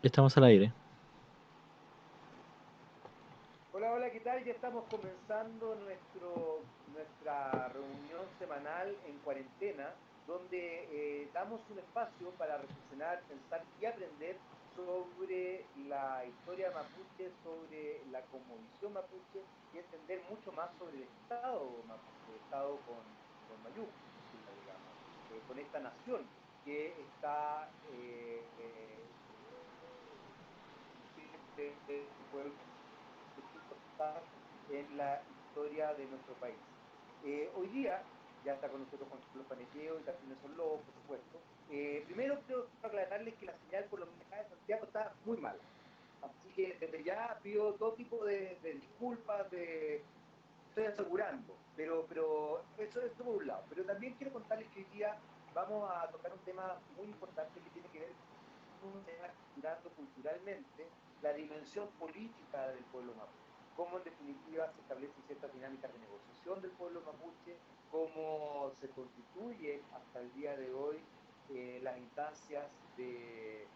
estamos al aire. Hola, hola, ¿qué tal? Ya estamos comenzando nuestra reunión semanal en cuarentena, donde damos un espacio para reflexionar, pensar y aprender sobre la historia mapuche, sobre la cosmovisión mapuche y entender mucho más sobre el Estado mapuche, Estado con mayúscula, digamos, con esta nación que está el pueblo en la historia de nuestro país. Hoy día ya está con nosotros Juan Carlos Panequeo y Catrina Soló, por supuesto. Primero quiero aclararles que la señal por lo menos acá de Santiago está muy mala. Así que desde ya pido todo tipo de disculpas, estoy asegurando, pero eso por un lado. Pero también quiero contarles que hoy día vamos a tocar un tema muy importante que tiene que ver con estructurando culturalmente la dimensión política del pueblo mapuche, cómo en definitiva se establecen ciertas dinámicas de negociación del pueblo mapuche, cómo se constituyen hasta el día de hoy las instancias de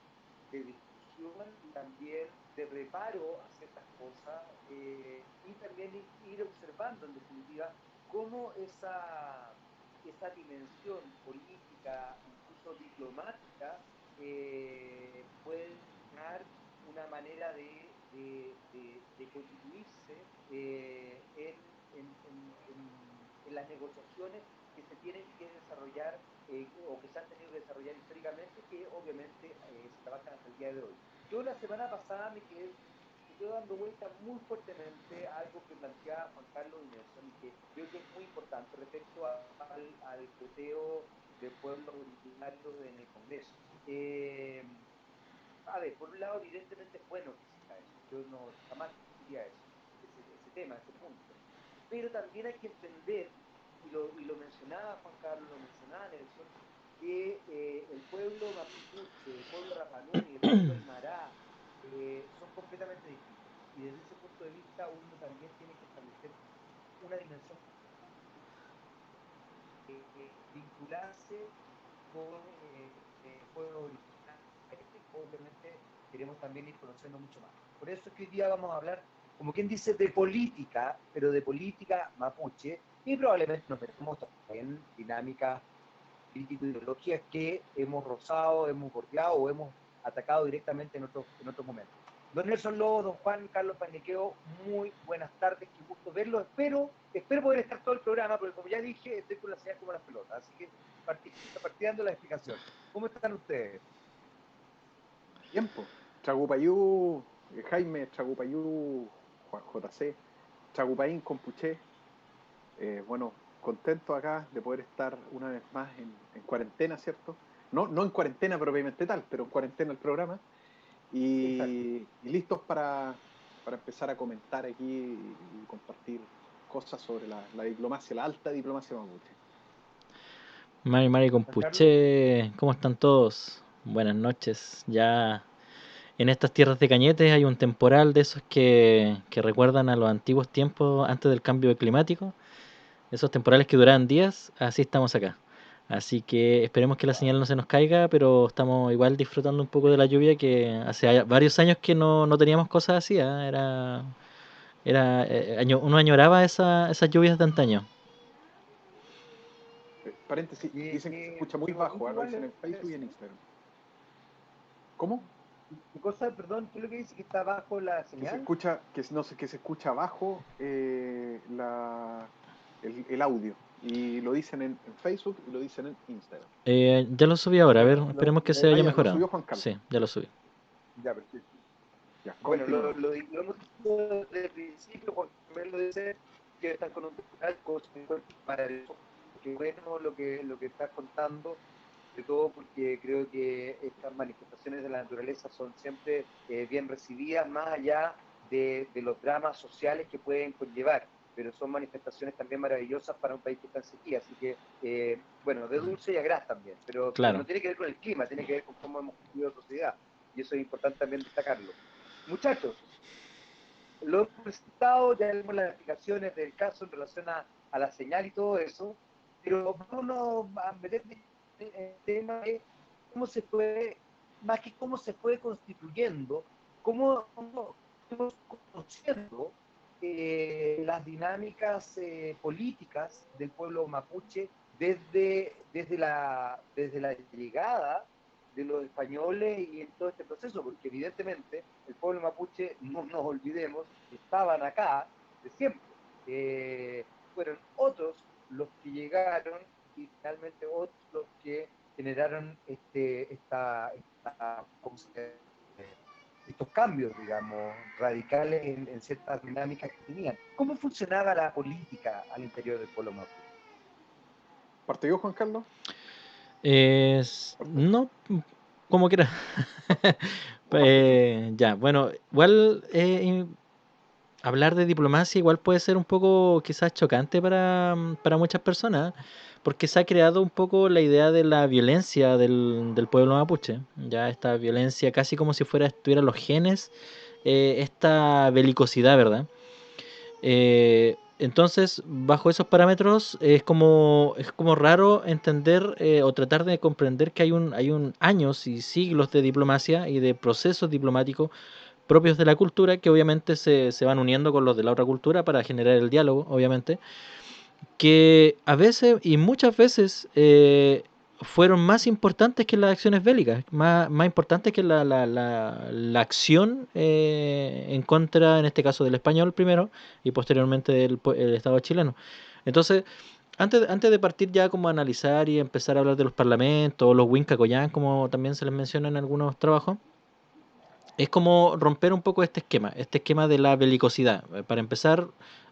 discusión y también de reparo a ciertas cosas y también ir observando en definitiva cómo esa dimensión política, incluso diplomática, puede dar una manera de constituirse en las negociaciones que se tienen que desarrollar o que se han tenido que desarrollar históricamente, que obviamente se trabajan hasta el día de hoy. Yo la semana pasada me quedo dando vuelta muy fuertemente a algo que planteaba Juan Carlos y Nelson y que creo que es muy importante respecto al cuoteo de pueblos originarios en el Congreso. A ver, por un lado, evidentemente es bueno que exista eso. Yo no jamás discutiría eso, ese tema, ese punto. Pero también hay que entender, y lo mencionaba Juan Carlos, lo mencionaba Nelson, que el pueblo mapuche, el pueblo rapanui, el pueblo aymara, son completamente distintos. Y desde ese punto de vista uno también tiene que establecer una dimensión, vincularse con pueblos originarios. Obviamente queremos también ir conociendo mucho más. Por eso es que hoy día vamos a hablar, como quien dice, de política, pero de política mapuche, y probablemente nos metemos en dinámicas político-ideologías que hemos rozado, hemos bordeado o hemos atacado directamente en otros momentos. Don Nelson Lobo, don Juan Carlos Panequeo, muy buenas tardes, qué gusto verlo. Espero poder estar todo el programa, porque como ya dije, estoy con la señal como las pelotas, así que partiendo la explicación. ¿Cómo están ustedes? Tiempo. Chagupayú, Jaime, Chagupayú, Juan JC, Chagupaín, Compuché. Bueno, contento acá de poder estar una vez más en cuarentena, ¿cierto? No en cuarentena propiamente tal, pero en cuarentena el programa. Exacto. Y listos para empezar a comentar aquí y compartir cosas sobre la diplomacia, la alta diplomacia mapuche. Mari Juan Carlos. Compuche, ¿cómo están todos? Buenas noches. Ya en estas tierras de Cañete hay un temporal de esos que recuerdan a los antiguos tiempos antes del cambio climático. Esos temporales que duraban días, así estamos acá. Así que esperemos que la Wow. señal no se nos caiga, pero estamos igual disfrutando un poco de la lluvia que hace varios años que no teníamos cosas así. Uno añoraba esas lluvias de antaño. Paréntesis, dicen que se escucha muy Qué bajo, bonito lo igual dicen en Facebook y eso, en ¿no? Instagram. ¿Cómo? ¿Qué cosa, perdón, qué es lo que dice que está bajo la Que se señal? escucha, no sé, que se escucha bajo el audio. Y lo dicen en Facebook y lo dicen en Instagram. Ya lo subí ahora, a ver, Bueno, esperemos que se Ah, haya ya, lo mejorado. subió Juan Carlos. Sí, ya lo subí. ya, perfecto. Ya, Bueno, continuemos. lo hemos dicho desde el principio, Juan Manuel lo dice, que están con un cosa maravilloso. Qué bueno lo que estás contando, de todo porque creo que estas manifestaciones de la naturaleza son siempre bien recibidas, más allá de los dramas sociales que pueden conllevar, pero son manifestaciones también maravillosas para un país que está en sequía, así que, bueno, de dulce y a gras también, pero no Claro. tiene que ver con el clima, tiene que ver con cómo hemos vivido sociedad, y eso es importante también destacarlo. Muchachos, lo hemos presentado, ya vimos las explicaciones del caso en relación a la señal y todo eso, pero vámonos a meter en el tema de cómo se puede más que cómo se fue constituyendo, cómo fuimos conociendo las dinámicas políticas del pueblo mapuche desde la llegada de los españoles y en todo este proceso, porque evidentemente el pueblo mapuche, no nos olvidemos, estaban acá de siempre. Fueron otros los que llegaron y finalmente otros los que generaron estos cambios, digamos, radicales en ciertas dinámicas que tenían. ¿Cómo funcionaba la política al interior del pueblo mapuche? ¿Parto yo, Juan Carlos? ¿Parto? No, como quiera. ¿O parto tú? Ya, bueno, igual hablar de diplomacia igual puede ser un poco quizás chocante para muchas personas, porque se ha creado un poco la idea de la violencia del pueblo mapuche, ya esta violencia casi como si estuvieran los genes, esta belicosidad, ¿verdad? Entonces, bajo esos parámetros, es como raro entender o tratar de comprender que hay un años y siglos de diplomacia y de procesos diplomáticos propios de la cultura que obviamente se van uniendo con los de la otra cultura para generar el diálogo, obviamente, que a veces y muchas veces fueron más importantes que las acciones bélicas, más importantes que la acción en contra, en este caso, del español primero y posteriormente el Estado chileno. Entonces, antes de partir ya como a analizar y empezar a hablar de los parlamentos o los Winca Coyán, como también se les menciona en algunos trabajos, es como romper un poco este esquema de la belicosidad. Para empezar,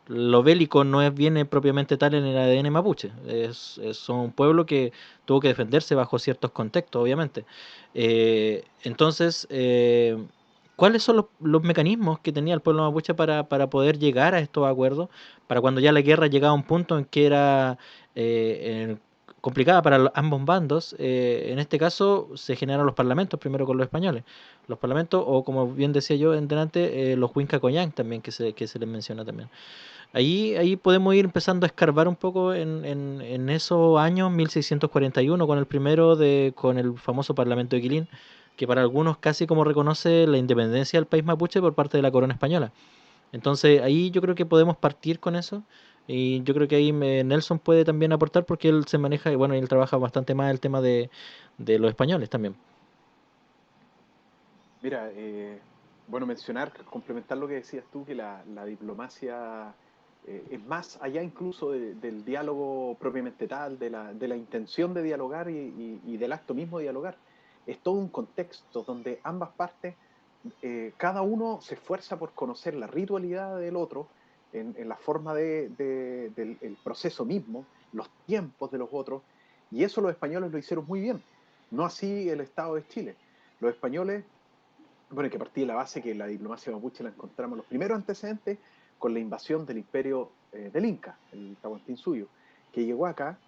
lo bélico no viene propiamente tal en el ADN mapuche. Son un pueblo que tuvo que defenderse bajo ciertos contextos, obviamente. Entonces, ¿cuáles son los mecanismos que tenía el pueblo mapuche para poder llegar a estos acuerdos? Para cuando ya la guerra llegaba a un punto en que era complicada para ambos bandos, en este caso se generaron los parlamentos primero con los españoles los parlamentos, o como bien decía yo en delante, los Huinca Coyán también, que se les menciona también. Ahí podemos ir empezando a escarbar un poco en esos años, 1641, con el primero, con el famoso Parlamento de Quilín, que para algunos casi como reconoce la independencia del país mapuche por parte de la corona española. Entonces ahí yo creo que podemos partir con eso. Y yo creo que ahí Nelson puede también aportar porque él se maneja, y bueno, él trabaja bastante más el tema de los españoles también. Mira, bueno, mencionar, complementar lo que decías tú, que la diplomacia es más allá incluso del diálogo propiamente tal, de la intención de dialogar y del acto mismo de dialogar. Es todo un contexto donde ambas partes, cada uno se esfuerza por conocer la ritualidad del otro en la forma del el proceso mismo, los tiempos de los otros, y eso los españoles lo hicieron muy bien, no así el Estado de Chile. Los españoles, bueno, hay que partir de la base que la diplomacia mapuche la encontramos los primeros antecedentes con la invasión del imperio del Inca, el Tahuantinsuyo, que llegó acá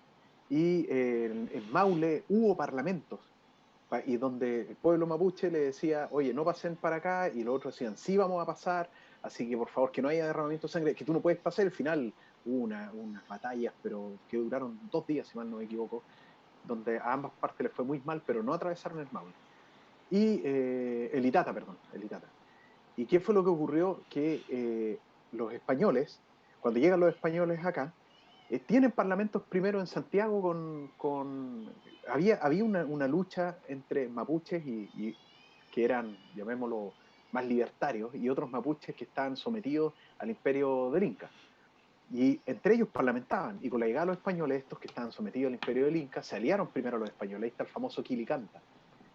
y en Maule hubo parlamentos y donde el pueblo mapuche le decía, oye, no pasen para acá, y los otros decían, sí vamos a pasar, así que por favor que no haya derramamiento de sangre, que tú no puedes pasar. Al final hubo unas batallas, pero que duraron 2 días, si mal no me equivoco, donde a ambas partes les fue muy mal, pero no atravesaron el Maule. Y el Itata, perdón, el Itata. ¿Y qué fue lo que ocurrió? Que los españoles, cuando llegan los españoles acá, tienen parlamentos primero en Santiago había una lucha entre mapuches que eran, llamémoslo, más libertarios y otros mapuches que estaban sometidos al imperio del Inca. Y entre ellos parlamentaban. Y con la llegada de los españoles, estos que estaban sometidos al imperio del Inca, se aliaron primero a los españoles. Ahí está el famoso Quilicanta,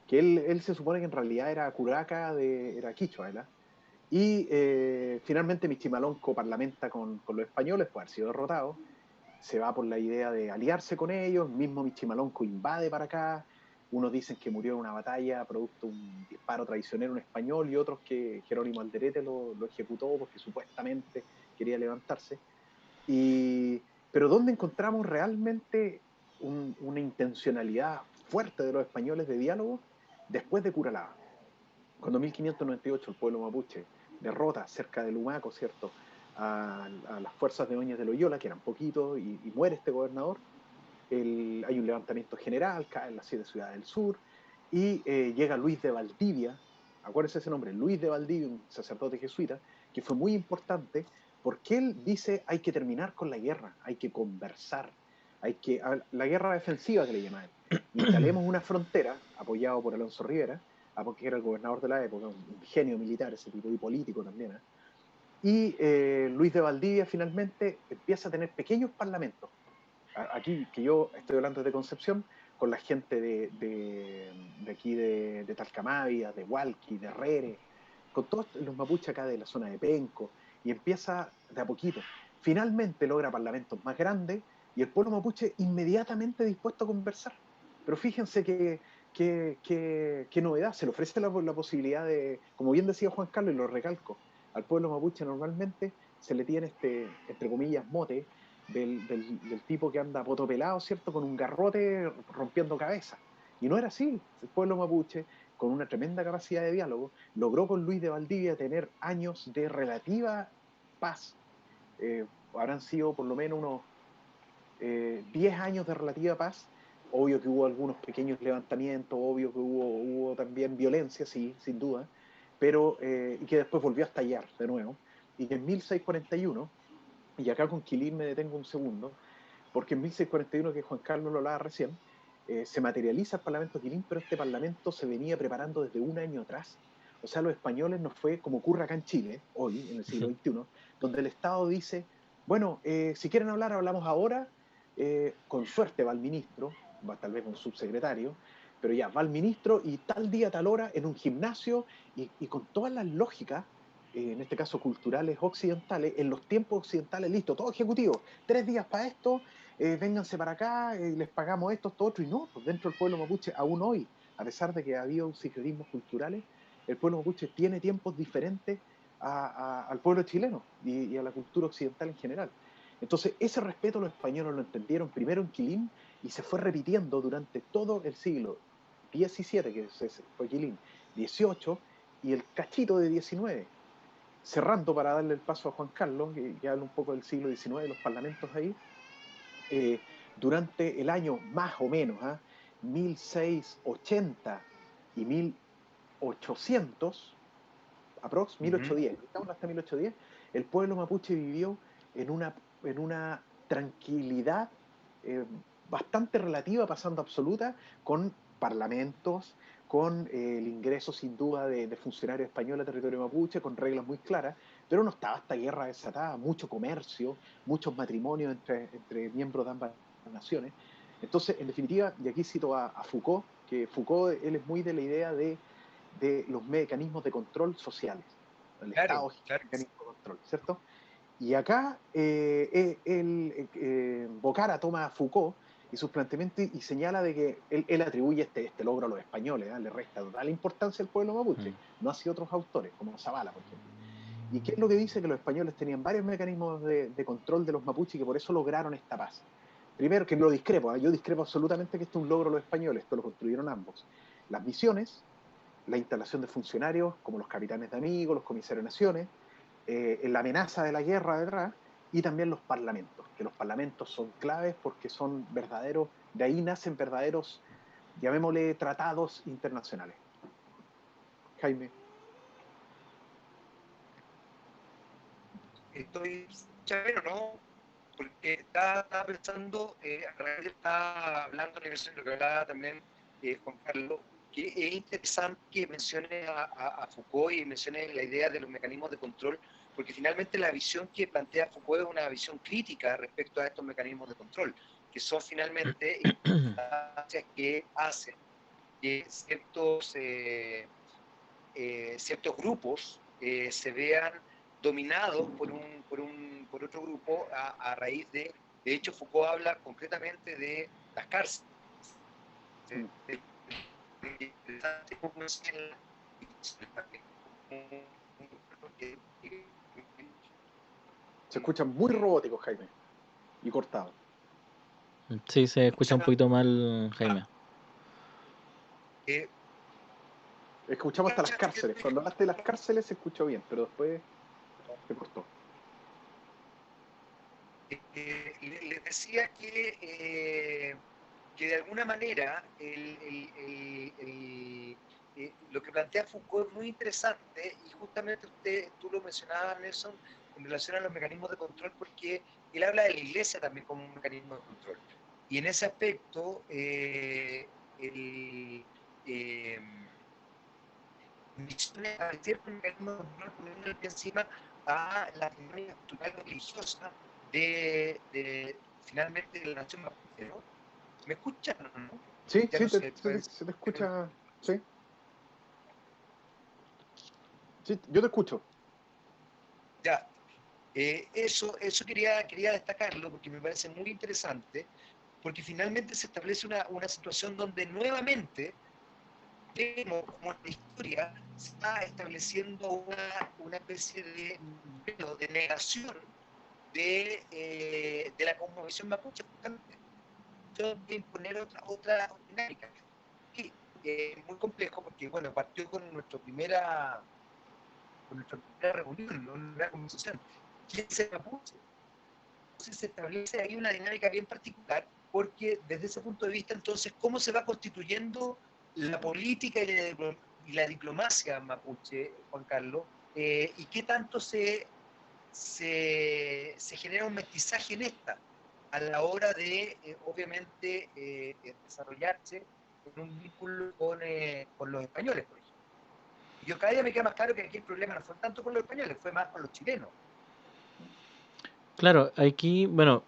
que él se supone que en realidad era curaca, era quichua, ¿verdad? Y finalmente Michimalonco parlamenta con los españoles, puede haber sido derrotado, se va por la idea de aliarse con ellos, mismo Michimalonco invade para acá, unos dicen que murió en una batalla producto de un disparo traicionero un español y otros que Jerónimo Alderete lo ejecutó porque supuestamente quería levantarse. Pero ¿dónde encontramos realmente una intencionalidad fuerte de los españoles de diálogo? Después de Curalaba, cuando en 1598 el pueblo mapuche derrota cerca de Lumaco, ¿cierto?, a las fuerzas de Oñez de Loyola, que eran poquitos, y muere este gobernador. Hay un levantamiento general, caen las 7 ciudades del sur, y llega Luis de Valdivia, acuérdense ese nombre, Luis de Valdivia, un sacerdote jesuita, que fue muy importante porque él dice hay que terminar con la guerra, hay que conversar, la guerra defensiva que le llaman. Instalemos una frontera, apoyado por Alonso Rivera, porque era el gobernador de la época, un genio militar ese tipo, y político también. Y Luis de Valdivia finalmente empieza a tener pequeños parlamentos. Aquí, que yo estoy hablando de Concepción, con la gente de aquí de Talcamábia, de Hualqui, de Rere, con todos los mapuches acá de la zona de Penco, y empieza de a poquito. Finalmente logra parlamentos más grandes y el pueblo mapuche inmediatamente dispuesto a conversar. Pero fíjense que novedad, se le ofrece la posibilidad de, como bien decía Juan Carlos, y lo recalco, al pueblo mapuche normalmente se le tiene entre comillas, mote del tipo que anda potopelado, ¿cierto? Con un garrote rompiendo cabezas. Y no era así. El pueblo mapuche, con una tremenda capacidad de diálogo, logró con Luis de Valdivia tener años de relativa paz. Habrán sido por lo menos unos 10 años de relativa paz. Obvio que hubo algunos pequeños levantamientos, obvio que hubo también violencia, sí, sin duda, pero y que después volvió a estallar de nuevo. Y que en 1641, y acá con Quilín me detengo un segundo, porque en 1641, que Juan Carlos lo hablaba recién, se materializa el Parlamento Quilín, pero este Parlamento se venía preparando desde un año atrás. O sea, los españoles no fue como ocurre acá en Chile, hoy, en el siglo XXI, donde el Estado dice, bueno, si quieren hablar, hablamos ahora, con suerte va el ministro, va tal vez un subsecretario, pero ya va el ministro y tal día, tal hora, en un gimnasio y con todas las lógicas, en este caso culturales occidentales, en los tiempos occidentales, listo, todo ejecutivo, 3 días para esto, vénganse para acá, les pagamos esto, esto, otro, y no, pues dentro del pueblo mapuche, aún hoy, a pesar de que ha habido sincretismos culturales, el pueblo mapuche tiene tiempos diferentes al pueblo chileno y a la cultura occidental en general. Entonces, ese respeto los españoles lo entendieron primero en Quilín y se fue repitiendo durante todo el siglo XVII, que fue Quilín, XVIII y el cachito de XIX. Cerrando para darle el paso a Juan Carlos, que habla un poco del siglo XIX, los parlamentos ahí, durante el año más o menos, 1680 y 1800, aprox. 1810, estamos hasta 1810, el pueblo mapuche vivió en una tranquilidad eh, bastante relativa, pasando absoluta, con parlamentos, con el ingreso sin duda de funcionarios españoles a territorio mapuche, con reglas muy claras, pero no estaba esta guerra desatada, mucho comercio, muchos matrimonios entre miembros de ambas naciones. Entonces, en definitiva, y aquí cito a Foucault, que Foucault, él es muy de la idea de los mecanismos de control sociales. El Claro, Estado es claro. un mecanismo de control, ¿cierto? Y acá Bocara toma a Foucault y sus planteamientos y señala de que él atribuye este logro a los españoles, le resta total importancia al pueblo mapuche, no hacia otros autores, como Zavala, por ejemplo. ¿Y qué es lo que dice? Que los españoles tenían varios mecanismos de control de los mapuches y que por eso lograron esta paz. Primero, que lo discrepo, yo discrepo absolutamente que esto es un logro de los españoles, esto lo construyeron ambos. Las misiones, la instalación de funcionarios como los capitanes de amigos, los comisarios de naciones, la amenaza de la guerra detrás, y también los parlamentos, que los parlamentos son claves porque son verdaderos, de ahí nacen verdaderos, llamémosle, tratados internacionales. Jaime. Estoy chévere, ¿no? Porque estaba pensando, a raíz de está hablando de lo que hablaba también Juan Carlos, que es interesante que mencione a Foucault y mencione la idea de los mecanismos de control, porque finalmente la visión que plantea Foucault es una visión crítica respecto a estos mecanismos de control, que son finalmente instancias que hacen que ciertos grupos se vean dominados por otro grupo a raíz de hecho, Foucault habla concretamente de las cárceles. Se escucha muy robótico, Jaime, y cortado. Sí, se escucha un poquito mal, Jaime. Escuchamos hasta las cárceles. Cuando hablaste de las cárceles se escuchó bien, pero después se cortó. Les decía que que de alguna manera lo que plantea Foucault es muy interesante y justamente tú lo mencionabas, Nelson, en relación a los mecanismos de control, porque él habla de la iglesia también como un mecanismo de control. Y en ese aspecto, Misiones a ciertos mecanismos de control poniendo encima a la dinámica cultural y religiosa finalmente de la nación mapuche, ¿no? ¿Me escuchan o no? Sí, Ya sí, no sé, pues, se te escucha. Sí, sí, yo te escucho. ya. Eso quería destacarlo porque me parece muy interesante, porque finalmente se establece una situación donde nuevamente vemos como en la historia se está estableciendo una especie de negación de la cosmovisión mapuche, de imponer otra dinámica. Y muy complejo porque, bueno, partió con nuestra primera reunión, ¿no? Una primera conversación. ¿Quién es el mapuche? Entonces se establece ahí una dinámica bien particular, porque desde ese punto de vista, entonces, ¿cómo se va constituyendo la política y la diplomacia mapuche, Juan Carlos? ¿Y qué tanto se genera un mestizaje en esta a la hora de, obviamente, desarrollarse en un vínculo con los españoles, por ejemplo? Yo cada día me queda más claro que aquí el problema no fue tanto con los españoles, fue más con los chilenos. Claro, aquí, bueno,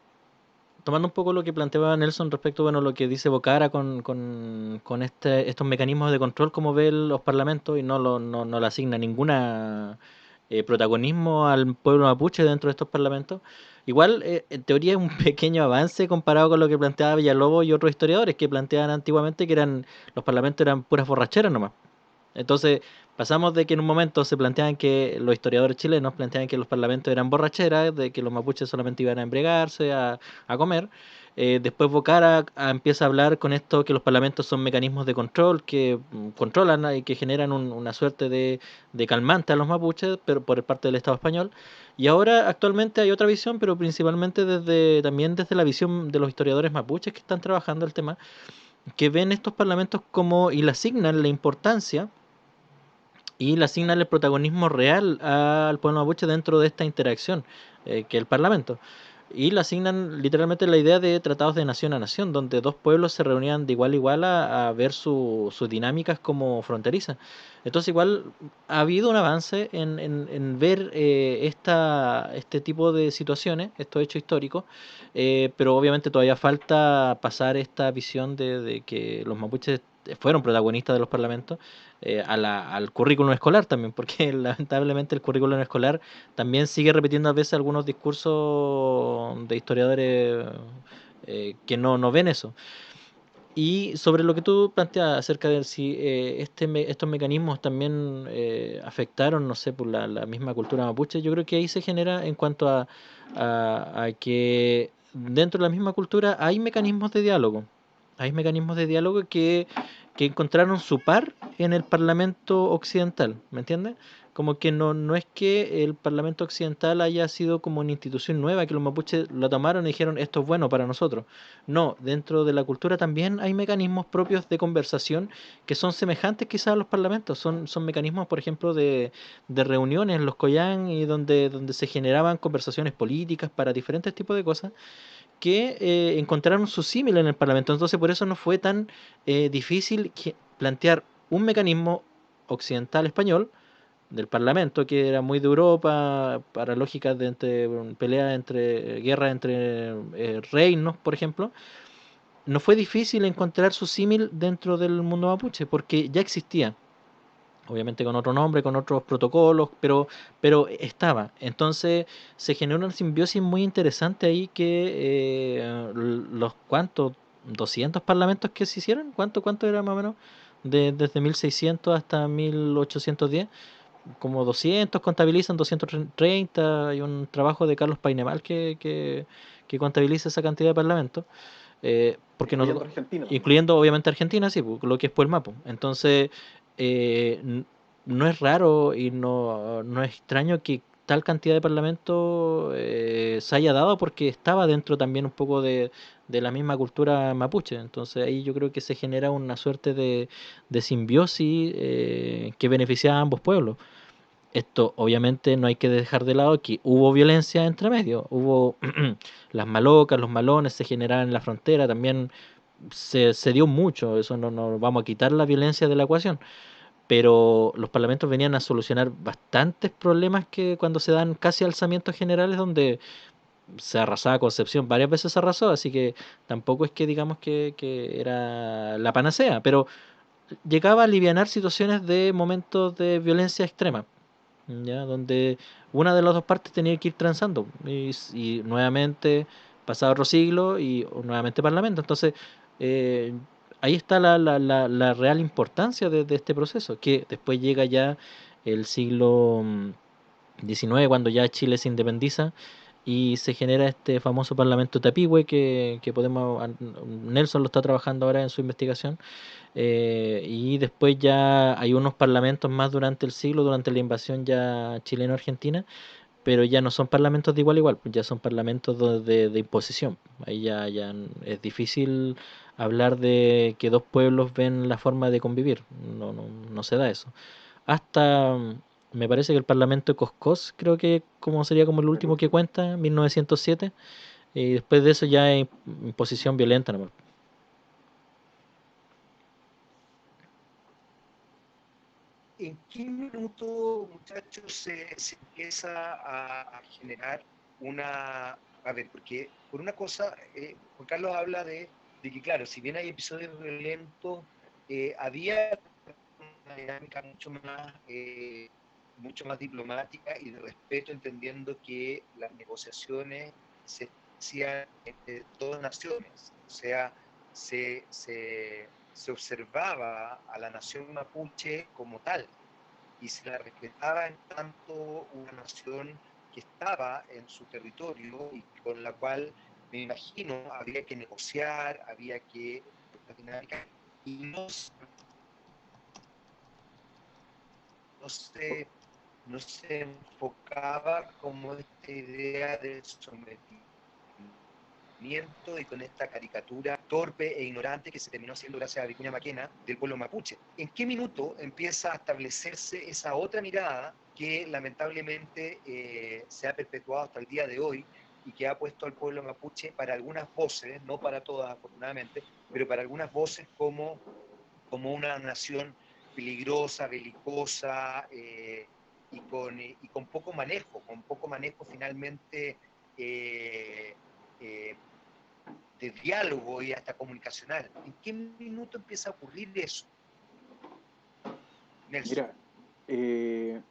tomando un poco lo que planteaba Nelson respecto, bueno, lo que dice Bocara con estos mecanismos de control, como ve los parlamentos, y no le asigna ninguna protagonismo al pueblo mapuche dentro de estos parlamentos. Igual, en teoría, es un pequeño avance comparado con lo que planteaba Villalobos y otros historiadores que planteaban antiguamente que los parlamentos eran puras borracheras nomás. Entonces, pasamos de que en un momento se planteaban que los historiadores chilenos planteaban que los parlamentos eran borracheras, de que los mapuches solamente iban a embriagarse, a comer. Después Bocara empieza a hablar con esto que los parlamentos son mecanismos de control que controlan y que generan una suerte de calmante a los mapuches, pero por parte del Estado español. Y ahora actualmente hay otra visión, pero principalmente también desde la visión de los historiadores mapuches que están trabajando el tema, que ven estos parlamentos como y le asignan la importancia y le asignan el protagonismo real al pueblo mapuche dentro de esta interacción que es el Parlamento. Y le asignan literalmente la idea de tratados de nación a nación, donde dos pueblos se reunían de igual a igual a ver sus dinámicas como fronterizas. Entonces igual ha habido un avance en ver este tipo de situaciones, estos hechos históricos, pero obviamente todavía falta pasar esta visión de que los mapuches fueron protagonistas de los parlamentos al currículum escolar también, porque lamentablemente el currículum escolar también sigue repitiendo a veces algunos discursos de historiadores que no ven eso. Y sobre lo que tú planteas acerca de si estos mecanismos también afectaron, no sé, por la misma cultura mapuche, yo creo que ahí se genera en cuanto a que dentro de la misma cultura hay mecanismos de diálogo. Hay mecanismos de diálogo que encontraron su par en el Parlamento occidental, ¿me entiendes? Como que no es que el Parlamento occidental haya sido como una institución nueva, que los mapuches lo tomaron y dijeron esto es bueno para nosotros. No, dentro de la cultura también hay mecanismos propios de conversación que son semejantes quizás a los parlamentos. Son mecanismos, por ejemplo, de reuniones en los Coyán y donde se generaban conversaciones políticas para diferentes tipos de cosas que encontraron su símil en el Parlamento. Entonces, por eso no fue tan difícil plantear un mecanismo occidental español del Parlamento, que era muy de Europa, para lógicas de pelea guerra entre reinos, por ejemplo. No fue difícil encontrar su símil dentro del mundo mapuche, porque ya existía. Obviamente con otro nombre, con otros protocolos, pero estaba. Entonces se generó una simbiosis muy interesante ahí que los cuantos, 200 parlamentos que se hicieron, ¿cuánto era más o menos? Desde 1600 hasta 1810, como 200 contabilizan, 230, hay un trabajo de Carlos Painemal que contabiliza esa cantidad de parlamentos. Porque Incluyendo Argentina también. incluyendo obviamente Argentina, sí, lo que es por el mapa. Entonces, no es raro y no es extraño que tal cantidad de parlamento se haya dado porque estaba dentro también un poco de la misma cultura mapuche. Entonces ahí yo creo que se genera una suerte de simbiosis que beneficia a ambos pueblos. Esto obviamente no hay que dejar de lado que hubo violencia entre medio, hubo las malocas, los malones se generaron en la frontera, también se dio mucho, eso no vamos a quitar la violencia de la ecuación, pero los parlamentos venían a solucionar bastantes problemas que cuando se dan casi alzamientos generales donde se arrasaba Concepción, varias veces se arrasó, así que tampoco es que digamos que era la panacea, pero llegaba a alivianar situaciones de momentos de violencia extrema, ¿ya? Donde una de las dos partes tenía que ir transando y nuevamente pasaba otro siglo y nuevamente parlamento. Entonces, eh, ahí está la real importancia de este proceso, que después llega ya el siglo XIX, cuando ya Chile se independiza y se genera este famoso Parlamento Tapigüe que podemos, Nelson lo está trabajando ahora en su investigación, y después ya hay unos parlamentos más durante el siglo, durante la invasión ya chileno-argentina, pero ya no son parlamentos de igual a igual, pues ya son parlamentos de imposición. Ahí ya es difícil hablar de que dos pueblos ven la forma de convivir, no se da eso. Hasta, me parece que el Parlamento de Coscós, creo que como sería como el El último que último. cuenta, 1907, y después de eso ya es imposición violenta nomás. ¿En qué minuto, muchachos, se empieza a generar una... A ver, porque por una cosa, Juan Carlos habla de que, claro, si bien hay episodios violentos, había una dinámica mucho más diplomática y de respeto, entendiendo que las negociaciones se hacían entre todas naciones. O sea, se observaba a la nación mapuche como tal y se la respetaba en tanto una nación que estaba en su territorio y con la cual, me imagino, había que negociar, había que y no se, no se enfocaba como esta idea del sometimiento y con esta caricatura torpe e ignorante que se terminó siendo gracias a Vicuña Maquena del pueblo mapuche. ¿En qué minuto empieza a establecerse esa otra mirada que lamentablemente se ha perpetuado hasta el día de hoy y que ha puesto al pueblo mapuche para algunas voces, no para todas afortunadamente, pero para algunas voces como una nación peligrosa, belicosa y con poco manejo finalmente eh, eh, de diálogo y hasta comunicacional? ¿En qué minuto empieza a ocurrir eso, Nelson? Mira,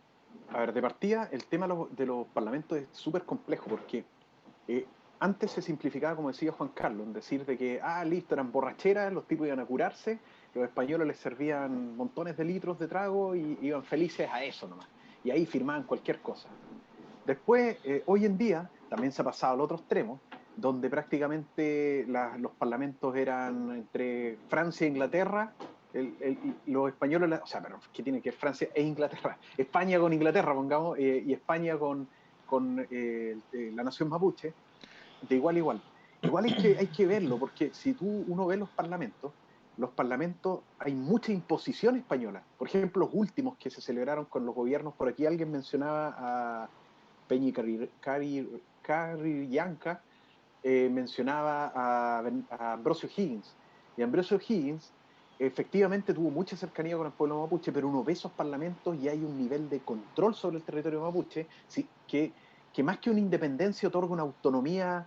a ver, de partida, el tema de los parlamentos es súper complejo porque eh, antes se simplificaba, como decía Juan Carlos, en decir de que, listo, eran borracheras, los tipos iban a curarse, los españoles les servían montones de litros de trago y iban felices a eso nomás. Y ahí firmaban cualquier cosa. Después, hoy en día, también se ha pasado al otro extremo, donde prácticamente los parlamentos eran entre Francia e Inglaterra, los españoles, o sea, pero ¿qué tiene que ver Francia e Inglaterra? España con Inglaterra, pongamos, y España con la nación mapuche, de igual a igual. Igual hay que verlo, porque si uno ve los parlamentos hay mucha imposición española. Por ejemplo, los últimos que se celebraron con los gobiernos, por aquí alguien mencionaba a Peñi Carillanca, mencionaba a Ambrosio Higgins. Y Ambrosio Higgins efectivamente tuvo mucha cercanía con el pueblo mapuche, pero uno ve esos parlamentos y hay un nivel de control sobre el territorio mapuche sí, que más que una independencia otorga una autonomía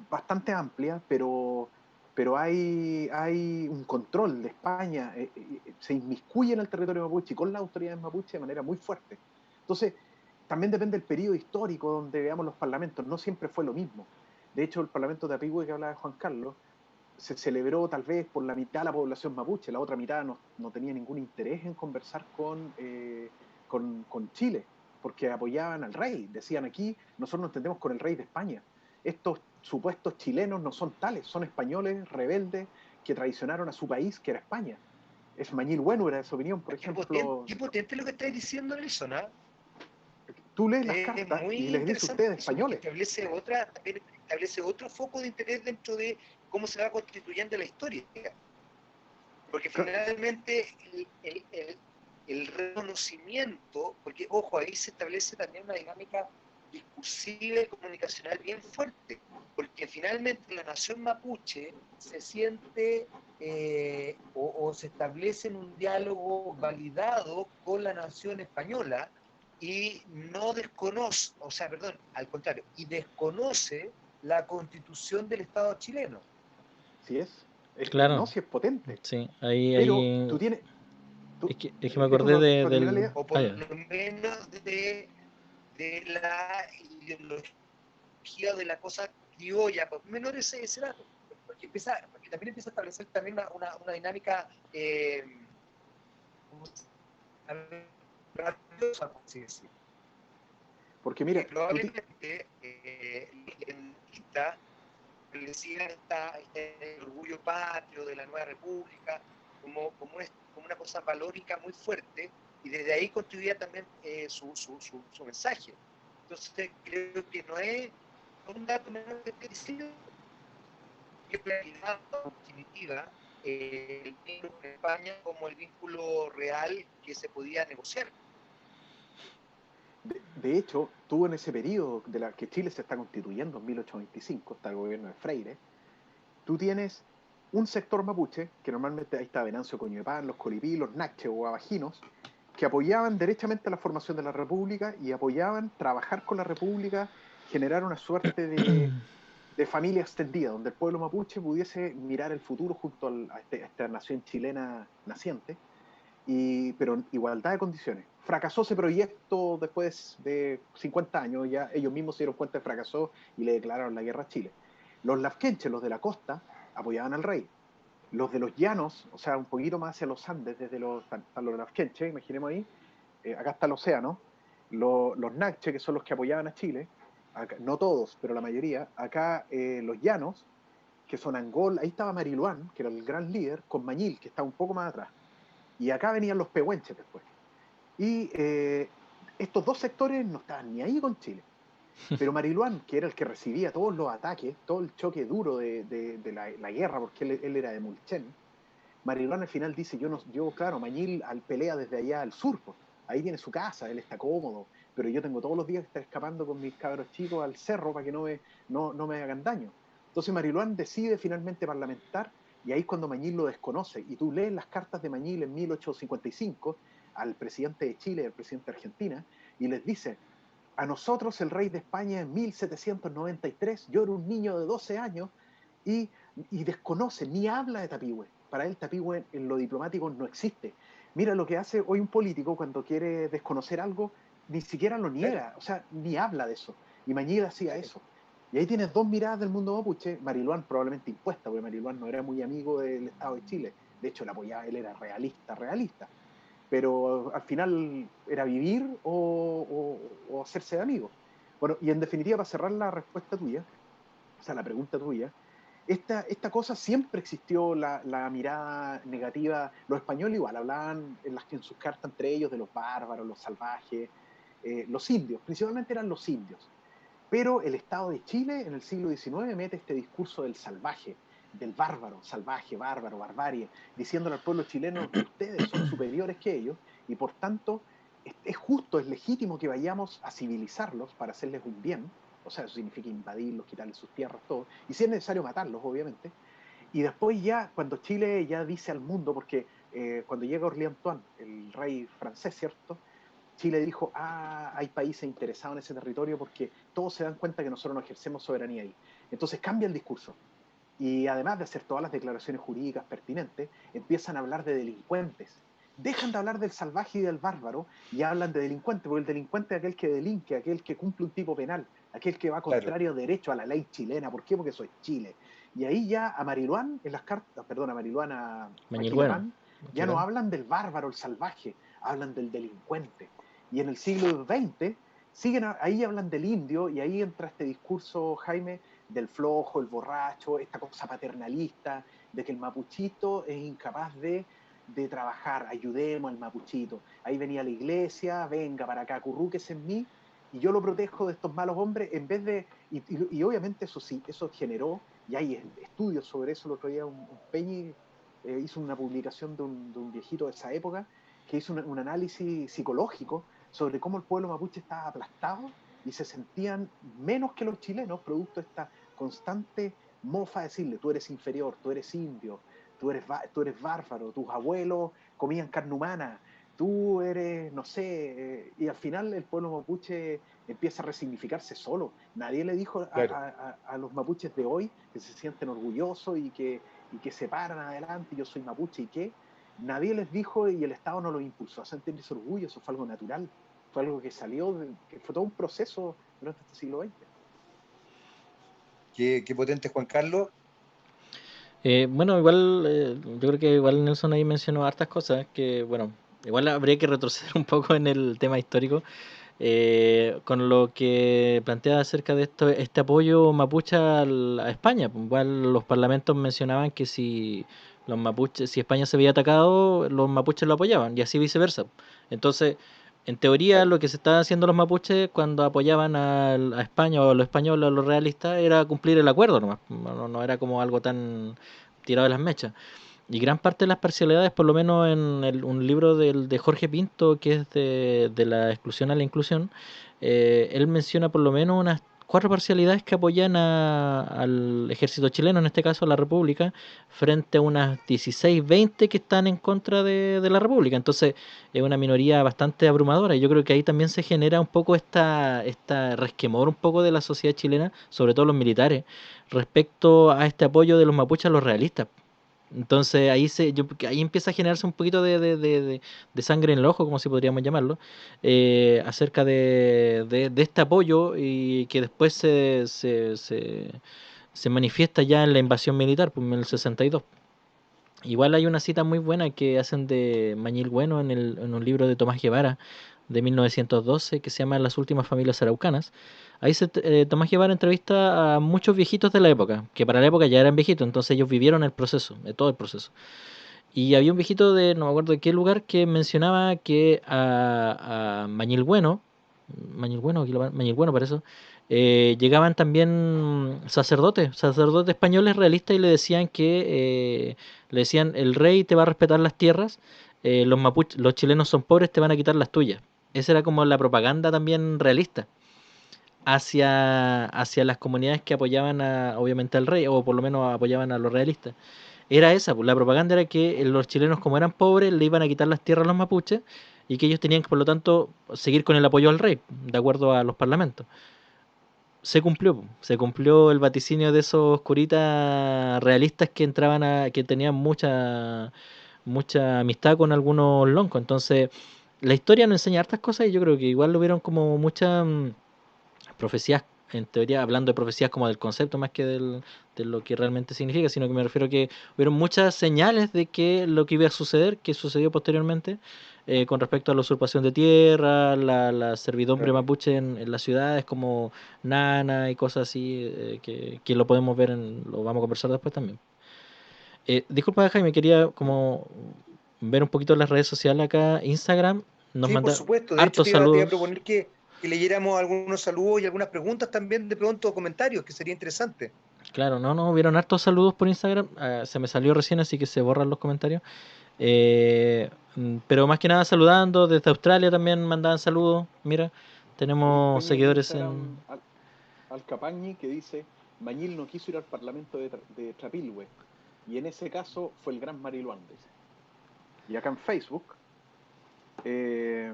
bastante amplia, pero hay un control de España, se inmiscuye en el territorio mapuche y con las autoridades mapuche de manera muy fuerte. Entonces, también depende del periodo histórico donde veamos los parlamentos, no siempre fue lo mismo. De hecho, el Parlamento de Apigüe que hablaba de Juan Carlos se celebró tal vez por la mitad de la población mapuche, la otra mitad no tenía ningún interés en conversar con Chile, porque apoyaban al rey. Decían aquí, nosotros nos entendemos con el rey de España. Estos supuestos chilenos no son tales, son españoles rebeldes que traicionaron a su país, que era España. Esmañil Bueno era de su opinión, por ejemplo. Qué potente lo que estáis diciendo, Nelson, ¿ah? tú lees las Es cartas muy y les dices interesante ustedes eso, porque españoles. también establece otro foco de interés dentro de cómo se va constituyendo la historia. Porque finalmente el reconocimiento, porque ojo, ahí se establece también una dinámica discursiva y comunicacional bien fuerte, porque finalmente la nación mapuche se siente o se establece en un diálogo validado con la nación española y no desconoce, o sea, perdón, al contrario, y desconoce la constitución del Estado chileno. Si es, no, Claro, si es potente. sí, Pero ahí tú tienes, es que me acordé disculpa, para terminar la del... idea, O por lo menos de la ideología de la cosa criolla, por lo menos ese dato, porque también empieza a establecer también una dinámica rabiosa, por así decirlo. porque Que mira, probablemente en lista establecían este orgullo patrio de la nueva república como una cosa valórica muy fuerte, y desde ahí construía también su mensaje. Entonces creo que no es un dato menor que decir que en realidad, en definitiva, el vínculo con España como el vínculo real que se podía negociar. de hecho, tú en ese periodo de la que Chile se está constituyendo en 1825, está el gobierno de Freire, tú tienes un sector mapuche, que normalmente ahí está Venancio Coñuepán, los Colipí, los Naches o Abajinos, que apoyaban derechamente la formación de la República y apoyaban trabajar con la República, generar una suerte de familia extendida, donde el pueblo mapuche pudiese mirar el futuro junto a esta nación chilena naciente, pero en igualdad de condiciones. Fracasó ese proyecto después de 50 años, ya ellos mismos se dieron cuenta que fracasó y le declararon la guerra a Chile. Los lafkenches, los de la costa, apoyaban al rey. Los de los llanos, o sea, un poquito más hacia los Andes, desde están los lafkenches, imaginemos ahí, acá está el océano, los Nakche, que son los que apoyaban a Chile, acá, no todos, pero la mayoría, acá los llanos, que son Angol, ahí estaba Mariluán, que era el gran líder, con Mañil, que estaba un poco más atrás. Y acá venían los pehuenches después. Y estos dos sectores no estaban ni ahí con Chile. Pero Mariluán, que era el que recibía todos los ataques, todo el choque duro de la guerra, porque él era de Mulchen, Mariluán al final dice, claro, Mañil pelea desde allá al sur, pues, ahí tiene su casa, él está cómodo, pero yo tengo todos los días que estar escapando con mis cabros chicos al cerro para que no me hagan daño. Entonces Mariluán decide finalmente parlamentar, y ahí es cuando Mañil lo desconoce, y tú lees las cartas de Mañil en 1855 al presidente de Chile y al presidente de Argentina, y les dice, a nosotros el rey de España en 1793, yo era un niño de 12 años, y, y desconoce, ni habla de Tapigüe. Para él Tapigüe en lo diplomático no existe. Mira lo que hace hoy un político cuando quiere desconocer algo, ni siquiera lo niega, o sea, ni habla de eso. Y Mañil hacía eso. Y ahí tienes dos miradas del mundo mapuche, Mariluán probablemente impuesta, porque Mariluán no era muy amigo del Estado de Chile. De hecho, él apoyaba, él era realista. Pero al final era vivir o hacerse de amigos. Bueno, y en definitiva, para cerrar la respuesta tuya, o sea, la pregunta tuya, esta cosa siempre existió, la mirada negativa. Los españoles igual hablaban en sus cartas entre ellos de los bárbaros, los salvajes, los indios, principalmente eran los indios. Pero el Estado de Chile en el siglo XIX mete este discurso del salvaje, del bárbaro, salvaje, bárbaro, barbarie, diciéndole al pueblo chileno que ustedes son superiores que ellos y por tanto es justo, es legítimo que vayamos a civilizarlos para hacerles un bien, o sea, eso significa invadirlos, quitarles sus tierras, todo, y si es necesario matarlos, obviamente, y después ya, cuando Chile ya dice al mundo, porque cuando llega Orléans Antoine, el rey francés, ¿cierto? Chile dijo, hay países interesados en ese territorio porque todos se dan cuenta que nosotros no ejercemos soberanía ahí. Entonces cambia el discurso. Y además de hacer todas las declaraciones jurídicas pertinentes, empiezan a hablar de delincuentes. Dejan de hablar del salvaje y del bárbaro y hablan de delincuente, porque el delincuente es aquel que delinque, aquel que cumple un tipo penal, aquel que va Claro. contrario a derecho a la ley chilena. ¿Por qué? Porque eso es Chile. Y ahí ya a Mariluán, en las cartas, perdón, a Mariluán, a Mañil Bueno. Quilapán, ya no hablan del bárbaro, el salvaje, hablan del delincuente. Y en el siglo XX, ahí hablan del indio, y ahí entra este discurso, Jaime, del flojo, el borracho, esta cosa paternalista, de que el mapuchito es incapaz de trabajar, ayudemos al mapuchito. Ahí venía la iglesia, venga para acá, acurrúquese en mí, y yo lo protejo de estos malos hombres, en vez de, y obviamente eso sí, eso generó, y hay estudios sobre eso. El otro día un Peñi hizo una publicación de un viejito de esa época, que hizo un análisis psicológico sobre cómo el pueblo mapuche estaba aplastado y se sentían menos que los chilenos, producto de esta constante mofa, decirle, tú eres inferior, tú eres indio, tú eres bárbaro, tus abuelos comían carne humana, tú eres, no sé, y al final el pueblo mapuche empieza a resignificarse solo. Nadie le dijo Claro. a los mapuches de hoy que se sienten orgullosos y que se paran adelante, yo soy mapuche y qué. Nadie les dijo, y el Estado no los impulsó a sentir ese orgullo. Eso fue algo natural, fue algo que salió, que fue todo un proceso durante este siglo XX. Qué potente, Juan Carlos. Bueno, igual, yo creo que igual Nelson ahí mencionó hartas cosas que, bueno, igual habría que retroceder un poco en el tema histórico, con lo que plantea acerca de esto, este apoyo mapuche a España. Igual los parlamentos mencionaban que si los mapuches, si España se veía atacado, los mapuches lo apoyaban y así viceversa. Entonces, en teoría, Claro. lo que se estaban haciendo los mapuches cuando apoyaban a España o a los españoles o a los realistas era cumplir el acuerdo nomás. No era como algo tan tirado de las mechas. Y gran parte de las parcialidades, por lo menos en un libro de Jorge Pinto, que es de la exclusión a la inclusión, él menciona por lo menos unas 4 parcialidades que apoyan al ejército chileno, en este caso a la República, frente a unas 16, 20 que están en contra de la República. Entonces es una minoría bastante abrumadora, y yo creo que ahí también se genera un poco esta resquemor un poco de la sociedad chilena, sobre todo los militares, respecto a este apoyo de los mapuches a los realistas. Entonces ahí empieza a generarse un poquito de sangre en el ojo, como si podríamos llamarlo, acerca de este apoyo, y que después se manifiesta ya en la invasión militar, pues, en el 62. Igual hay una cita muy buena que hacen de Mañil Bueno en un libro de Tomás Guevara de 1912 que se llama Las últimas familias araucanas. Ahí Tomás Guevara entrevista a muchos viejitos de la época, que para la época ya eran viejitos, entonces ellos vivieron el proceso, todo el proceso. Y había un viejito de, no me acuerdo de qué lugar, que mencionaba que a Mañil Bueno, Mañil Bueno para eso, llegaban también sacerdotes españoles realistas, y le decían le decían, el rey te va a respetar las tierras, los chilenos son pobres, te van a quitar las tuyas. Esa era como la propaganda también realista hacia las comunidades que apoyaban obviamente al rey, o por lo menos apoyaban a los realistas. Era esa, pues la propaganda era que los chilenos, como eran pobres, le iban a quitar las tierras a los mapuches, y que ellos tenían que, por lo tanto, seguir con el apoyo al rey, de acuerdo a los parlamentos. Se cumplió el vaticinio de esos curitas realistas que entraban que tenían mucha amistad con algunos loncos. Entonces, la historia nos enseña hartas cosas, y yo creo que igual lo vieron como muchas profecías, en teoría, hablando de profecías como del concepto más que de lo que realmente significa, sino que me refiero a que hubieron muchas señales de que lo que iba a suceder, que sucedió posteriormente, con respecto a la usurpación de tierra, la servidumbre Claro. mapuche en las ciudades como Nana y cosas así, que lo podemos ver, lo vamos a conversar después también. Disculpa, Jaime, quería como ver un poquito las redes sociales acá. Instagram nos Sí, por manda supuesto. De hecho, hartos te iba a saludos. proponer que leyéramos algunos saludos y algunas preguntas también de pronto, comentarios, que sería interesante. Claro, no, hubieron hartos saludos por Instagram. Se me salió recién, así que se borran los comentarios. Pero más que nada saludando. Desde Australia también mandaban saludos. Mira, Hay un tenemos Peñi en seguidores en... Instagram, Al Capañi, que dice: Mañil no quiso ir al Parlamento de Trapilhue, y en ese caso fue el gran Mariluán, dice. Y acá en Facebook, eh,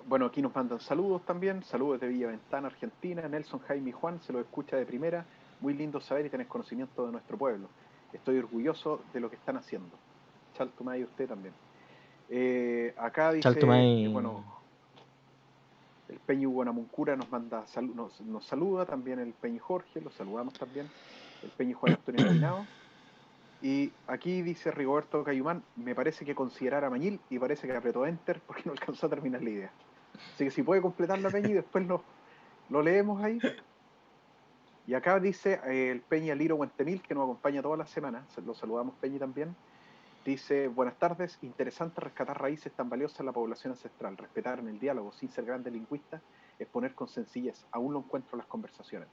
bueno, aquí nos mandan saludos también, saludos de Villa Ventana, Argentina. Nelson, Jaime y Juan, se los escucha de primera. Muy lindo saber y tener conocimiento de nuestro pueblo. Estoy orgulloso de lo que están haciendo. Chaltumay, usted también. Acá dice, Chaltumay. bueno, el Peñi Guanamuncura nos manda nos saluda, también el Peñi Jorge, lo saludamos también, el Peñi Juan Antonio Peinado. Y aquí dice Rigoberto Cayumán: me parece que considerara a Mañil, y parece que apretó Enter porque no alcanzó a terminar la idea. Así que si puede completar la Peñi, después lo leemos ahí. Y acá dice el Peñi Aliro Guantemil, que nos acompaña todas las semanas, lo saludamos, Peñi, también. Dice, buenas tardes, interesante rescatar raíces tan valiosas en la población ancestral, respetar en el diálogo sin ser grande lingüista, exponer con sencillez, aún no encuentro las conversaciones.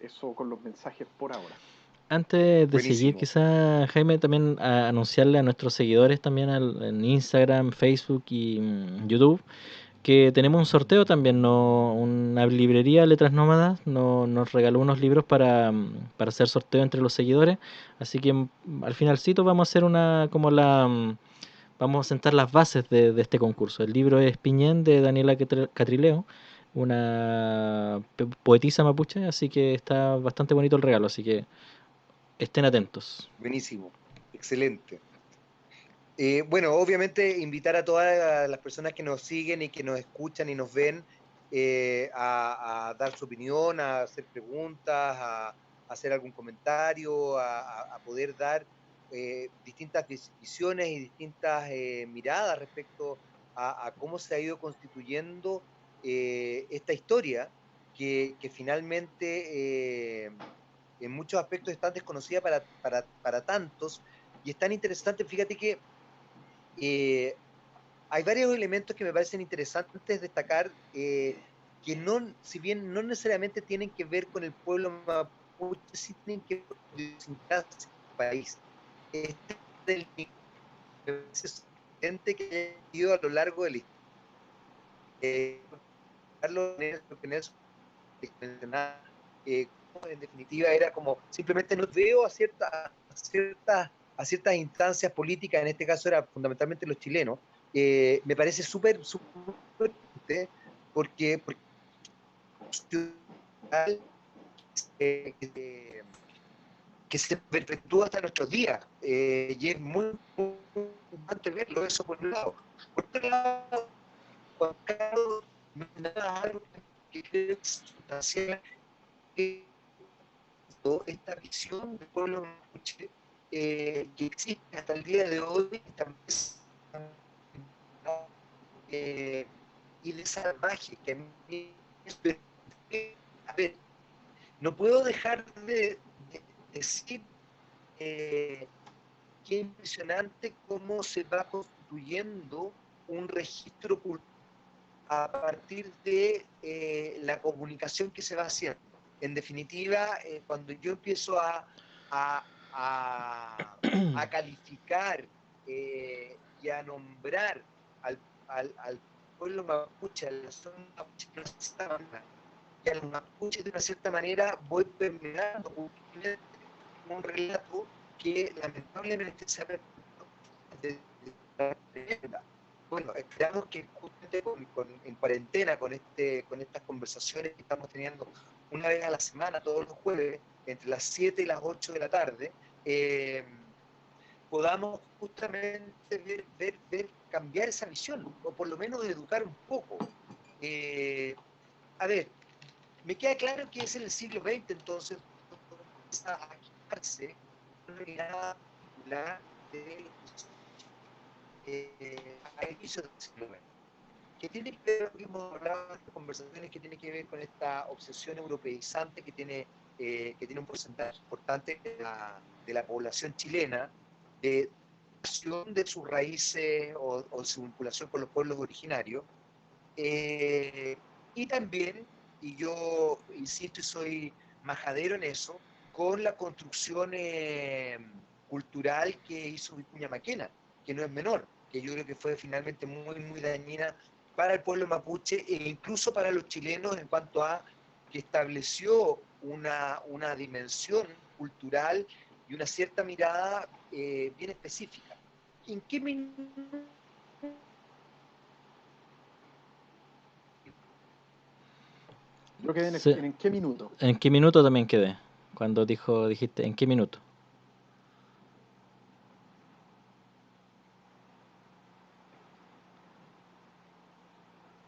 Eso con los mensajes por ahora. Antes de seguir, Buenísimo. quizá Jaime, también anunciarle a nuestros seguidores también en Instagram, Facebook y YouTube que tenemos un sorteo también, ¿no? Una librería Letras Nómadas nos regaló unos libros para hacer sorteo entre los seguidores, así que al finalcito vamos a hacer vamos a sentar las bases de este concurso. El libro es Piñén de Daniela Catrileo, una poetisa mapuche, así que está bastante bonito el regalo, así que estén atentos. Buenísimo. Excelente. Bueno, obviamente invitar a todas las personas que nos siguen y que nos escuchan y nos ven a dar su opinión, a hacer preguntas, a hacer algún comentario, a poder dar distintas visiones y distintas miradas respecto a cómo se ha ido constituyendo esta historia que finalmente en muchos aspectos es tan desconocida para tantos y es tan interesante. Fíjate que eh, hay varios elementos que me parecen interesantes destacar, que no, si bien no necesariamente tienen que ver con el pueblo mapuche, sí tienen que ver con la idiosincrasia del país. Este es gente que ha ido a lo largo de la historia. Carlos Nelson, en definitiva era como simplemente no veo a ciertas instancias políticas, en este caso era fundamentalmente los chilenos. Me parece súper porque eh, que se perpetúa hasta nuestros días, y es muy importante verlo, eso por un lado. Por otro lado, Juan Carlos mencionaba algo que creo que es sustancial, que esta visión del pueblo mapuche que existe hasta el día de hoy, y de salvaje, que a mí es, a ver, no puedo dejar de decir qué impresionante cómo se va constituyendo un registro cultural a partir de la comunicación que se va haciendo. En definitiva, cuando yo empiezo a, a calificar y a nombrar al pueblo mapuche, a la zona mapuche de una cierta manera, y a los mapuches de una cierta manera voy permeando un relato que lamentablemente se ha perdido desde la leyenda. Bueno, esperamos que justamente en cuarentena, con estas conversaciones que estamos teniendo una vez a la semana, todos los jueves, entre las 7 y las 8 de la tarde, podamos justamente ver cambiar esa visión, o por lo menos educar un poco. A ver, me queda claro que es en el siglo XX, entonces comienza a quitarse una mirada particular de a inicios del siglo XX, que tiene que ver, lo que hemos hablado en estas conversaciones, que tiene que ver con esta obsesión europeizante que tiene un porcentaje importante de la población chilena, de sus raíces o su vinculación con los pueblos originarios, y también, y yo insisto y soy majadero en eso, con la construcción cultural que hizo Vicuña Maquena, que no es menor, que yo creo que fue finalmente muy dañina para el pueblo mapuche e incluso para los chilenos en cuanto a que estableció una dimensión cultural y una cierta mirada bien específica. ¿En qué minuto? Yo quedé Sí. en qué minuto. ¿En qué minuto también quedé? Cuando dijiste, ¿en qué minuto?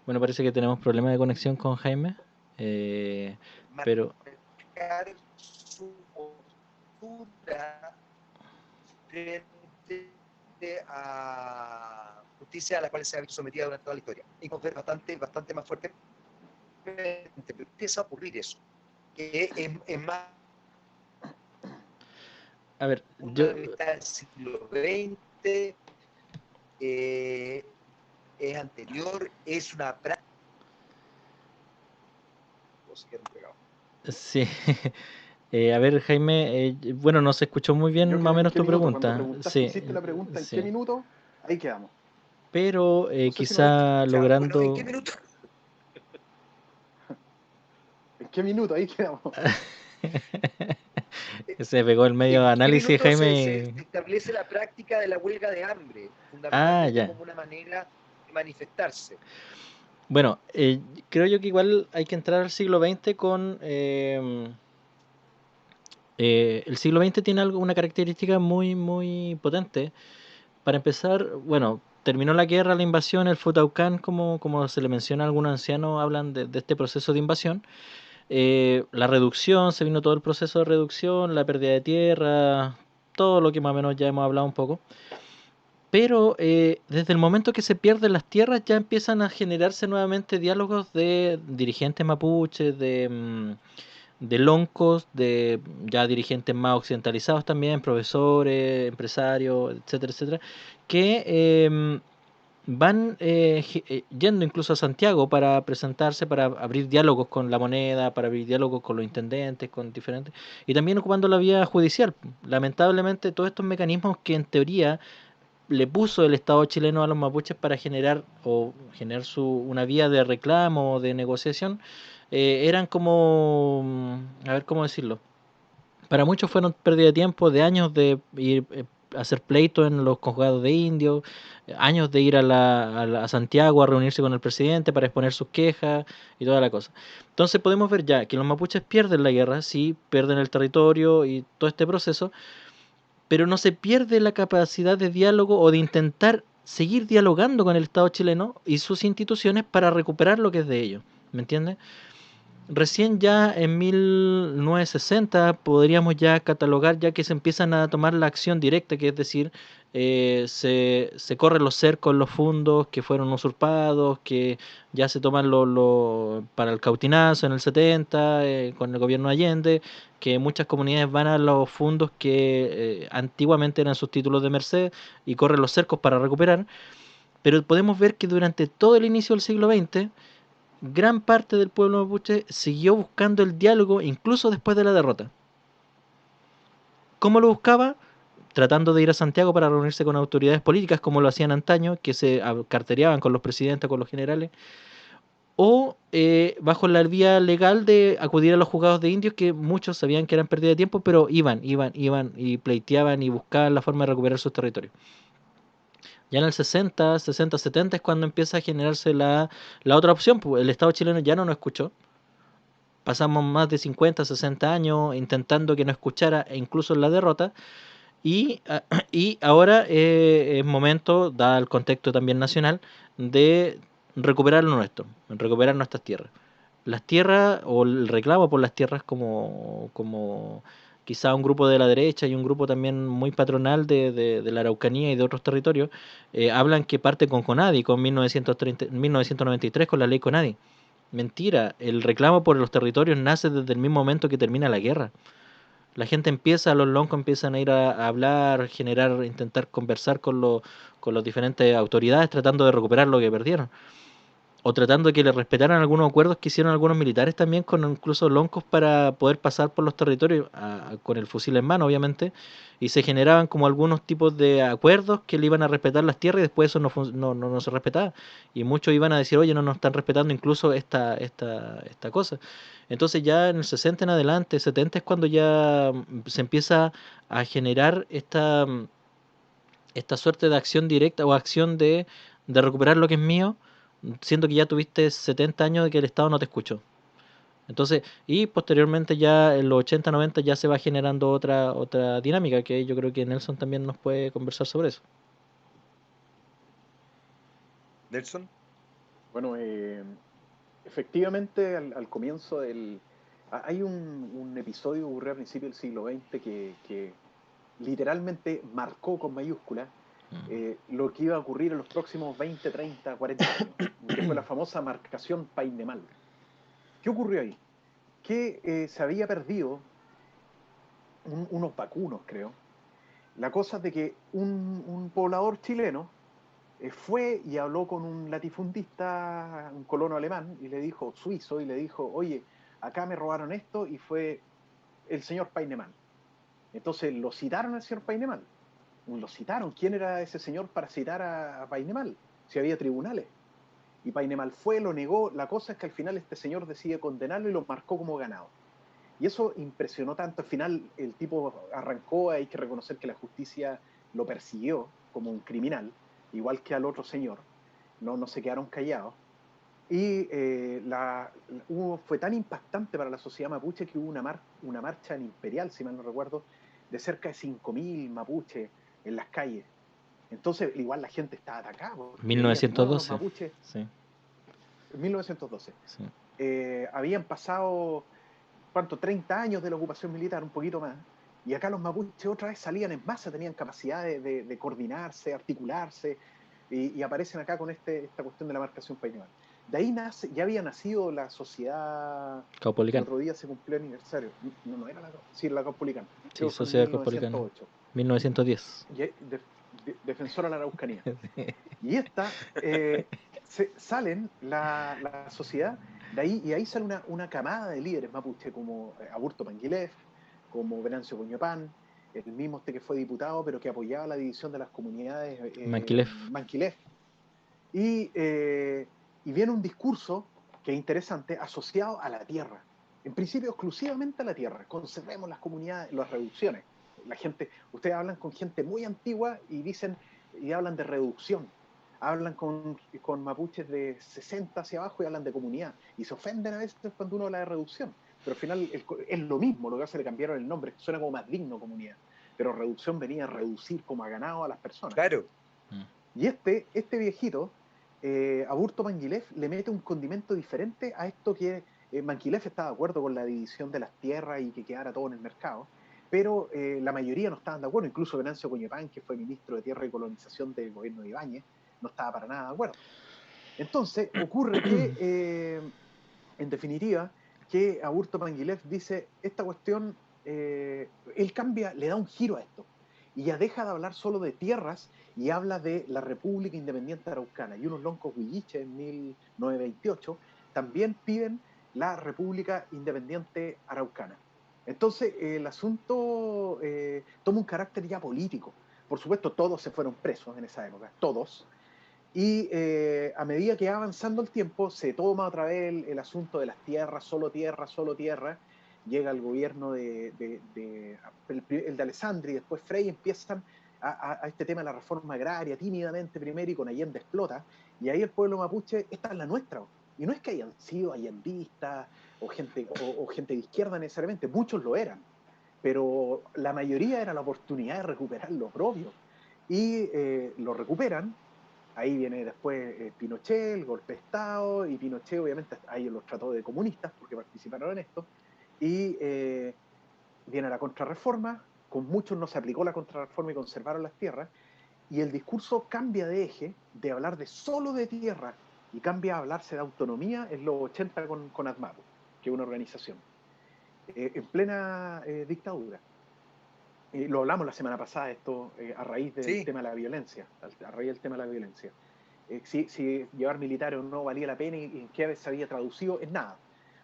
Bueno, parece que tenemos problemas de conexión con Jaime, pero Marcar su postura frente a justicia a la cual se ha visto sometida durante toda la historia. Y con ver bastante más fuerte, pero empieza a ocurrir eso, que es más A ver, una mitad del siglo XX, es anterior, es una práctica. Sí. A ver, Jaime, bueno, no se escuchó muy Yo bien más o quedé en menos qué tu minuto, cuando pregunta. preguntaste, Sí, hiciste la pregunta en qué sí. minuto, ahí quedamos. Pero No sé si nos quizá Ya, bueno, ¿en logrando... qué minuto? ¿En qué minuto? Ahí quedamos. Se pegó el medio de ¿En qué análisis, minuto se Jaime. establece la práctica de la huelga de hambre? Ah, Fundamentalmente ya. como una manera de manifestarse. Bueno, creo yo que igual hay que entrar al siglo XX con... el siglo XX tiene una característica muy, muy potente. Para empezar, bueno, terminó la guerra, la invasión, el Futaucán, como se le menciona a algunos ancianos, hablan de este proceso de invasión. La reducción, se vino todo el proceso de reducción, la pérdida de tierra, todo lo que más o menos ya hemos hablado un poco. Pero desde el momento que se pierden las tierras ya empiezan a generarse nuevamente diálogos de dirigentes mapuches, de loncos, de ya dirigentes más occidentalizados también, profesores, empresarios, etcétera, etcétera, que van yendo incluso a Santiago para presentarse, para abrir diálogos con la moneda, para abrir diálogos con los intendentes, con diferentes, y también ocupando la vía judicial. Lamentablemente todos estos mecanismos que en teoría le puso el Estado chileno a los mapuches para generar o generar una vía de reclamo o de negociación, eran como, a ver cómo decirlo, para muchos fueron pérdida de tiempo, de años de ir a hacer pleito en los juzgados de indios, años de ir a Santiago a reunirse con el presidente para exponer sus quejas y toda la cosa. Entonces podemos ver ya que los mapuches pierden la guerra, sí, pierden el territorio y todo este proceso, pero no se pierde la capacidad de diálogo o de intentar seguir dialogando con el Estado chileno y sus instituciones para recuperar lo que es de ellos. ¿Me entiendes? Recién ya en 1960 podríamos ya catalogar ya que se empiezan a tomar la acción directa, que es decir, se corren los cercos, los fundos que fueron usurpados, que ya se toman para el cautinazo en el 70 con el gobierno Allende, que muchas comunidades van a los fondos que antiguamente eran sus títulos de merced y corren los cercos para recuperar, pero podemos ver que durante todo el inicio del siglo XX gran parte del pueblo mapuche siguió buscando el diálogo incluso después de la derrota. ¿Cómo lo buscaba? Tratando de ir a Santiago para reunirse con autoridades políticas como lo hacían antaño, que se cartereaban con los presidentes, con los generales, o bajo la vía legal de acudir a los juzgados de indios, que muchos sabían que eran pérdida de tiempo, pero iban y pleiteaban y buscaban la forma de recuperar sus territorios. Ya en el 60, 60, 70 es cuando empieza a generarse la otra opción, pues el Estado chileno ya no nos escuchó. Pasamos más de 50, 60 años intentando que no escuchara, e incluso en la derrota, y, y ahora es momento, dado el contexto también nacional, de recuperar lo nuestro, recuperar nuestras tierras. Las tierras, o el reclamo por las tierras como quizá un grupo de la derecha y un grupo también muy patronal de la Araucanía y de otros territorios, hablan que parte con CONADI, con 1993, con la ley CONADI. Mentira, el reclamo por los territorios nace desde el mismo momento que termina la guerra. La gente empieza, los loncos empiezan a ir a hablar, generar, intentar conversar con las diferentes autoridades tratando de recuperar lo que perdieron. O tratando de que le respetaran algunos acuerdos que hicieron algunos militares también con incluso loncos para poder pasar por los territorios con el fusil en mano, obviamente, y se generaban como algunos tipos de acuerdos que le iban a respetar las tierras y después eso no se respetaba. Y muchos iban a decir, oye, no nos están respetando incluso esta cosa. Entonces ya en el 60 en adelante, 70 es cuando ya se empieza a generar esta suerte de acción directa o acción de recuperar lo que es mío, siendo que ya tuviste 70 años de que el Estado no te escuchó. Entonces, y posteriormente ya en los 80, 90 ya se va generando otra dinámica que yo creo que Nelson también nos puede conversar sobre eso. Nelson. Bueno, efectivamente al comienzo hay un episodio que ocurrió a principios del siglo XX que literalmente marcó con mayúsculas lo que iba a ocurrir en los próximos 20, 30, 40 años, que fue la famosa marcación Painemal. ¿Qué ocurrió ahí? Que se había perdido unos vacunos, creo, La cosa es de que un poblador chileno fue y habló con un latifundista, un colono alemán, y le dijo, suizo, y le dijo, oye, acá me robaron esto, y fue el señor Painemal. Entonces lo citaron al señor Painemal. Lo citaron. ¿Quién era ese señor para citar a Painemal? Si había tribunales. Y Painemal fue, lo negó. La cosa es que al final este señor decide condenarlo y lo marcó como ganado. Y eso impresionó tanto. Al final el tipo arrancó, hay que reconocer que la justicia lo persiguió como un criminal, igual que al otro señor. No se quedaron callados. Y fue tan impactante para la sociedad mapuche que hubo una marcha en Imperial, si mal no recuerdo, de cerca de 5.000 mapuches en las calles. Entonces, igual la gente estaba atacada, porque veía que, bueno, los 1912. mapuches, Sí, en 1912, sí. habían pasado, ¿cuánto? 30 años de la ocupación militar, un poquito más, y acá los mapuches otra vez salían en masa, tenían capacidad de coordinarse, articularse, y aparecen acá con esta cuestión de la marcación pañual. De ahí ya había nacido la sociedad, el Caupolicán. otro día se cumplió el aniversario, no era la Caupolicán, Sí, creo que fue en Sociedad Caupolicán. 1908, 1910. defensora de la Araucanía. Y salen la sociedad, y ahí sale una camada de líderes mapuche, como Aburto Panguilef, como Venancio Coñopán, el mismo que fue diputado, pero que apoyaba la división de las comunidades Manquilef. Manquilef. Y viene un discurso que es interesante, asociado a la tierra. En principio, exclusivamente a la tierra. Conservemos las comunidades, las reducciones. La gente, ustedes hablan con gente muy antigua y hablan de reducción. Hablan con mapuches de 60 hacia abajo y hablan de comunidad. Y se ofenden a veces cuando uno habla de reducción. Pero al final es lo mismo, lo que hace le cambiaron el nombre. Suena como más digno comunidad. Pero reducción venía a reducir como a ganado a las personas. Claro. Y este viejito, Aburto Manguilef, le mete un condimento diferente a esto que Manguilef estaba de acuerdo con la división de las tierras y que quedara todo en el mercado, pero la mayoría no estaban de acuerdo, incluso Venancio Coñepán, que fue ministro de Tierra y Colonización del gobierno de Ibáñez, no estaba para nada de acuerdo. Entonces, ocurre que, en definitiva, que Aburto Manguilef dice, esta cuestión, él cambia, le da un giro a esto, y ya deja de hablar solo de tierras y habla de la República Independiente Araucana. Y unos loncos huilliches en 1928 también piden la República Independiente Araucana. Entonces el asunto toma un carácter ya político. Por supuesto, todos se fueron presos en esa época, todos. Y a medida que va avanzando el tiempo, se toma otra vez el asunto de las tierras, solo tierra, solo tierra. Llega el gobierno el de Alessandri, después Frey, empiezan a este tema de la reforma agraria, tímidamente primero, y con Allende explota. Y ahí el pueblo mapuche, esta es la nuestra. Y no es que hayan sido allendistas o gente de izquierda necesariamente, muchos lo eran, pero la mayoría era la oportunidad de recuperar lo propio. Y lo recuperan. Ahí viene después Pinochet, el golpe de Estado, y Pinochet obviamente ahí los trató de comunistas porque participaron en esto, y viene la contrarreforma, con muchos no se aplicó la contrarreforma y conservaron las tierras, y el discurso cambia de eje, de hablar de solo de tierra, y cambia a hablarse de autonomía en los 80 con ADMAPO, que es una organización, en plena dictadura. Lo hablamos la semana pasada, esto a raíz del tema de la violencia, a raíz del tema de la violencia. Si llevar militares o no valía la pena y en qué se había traducido, en nada.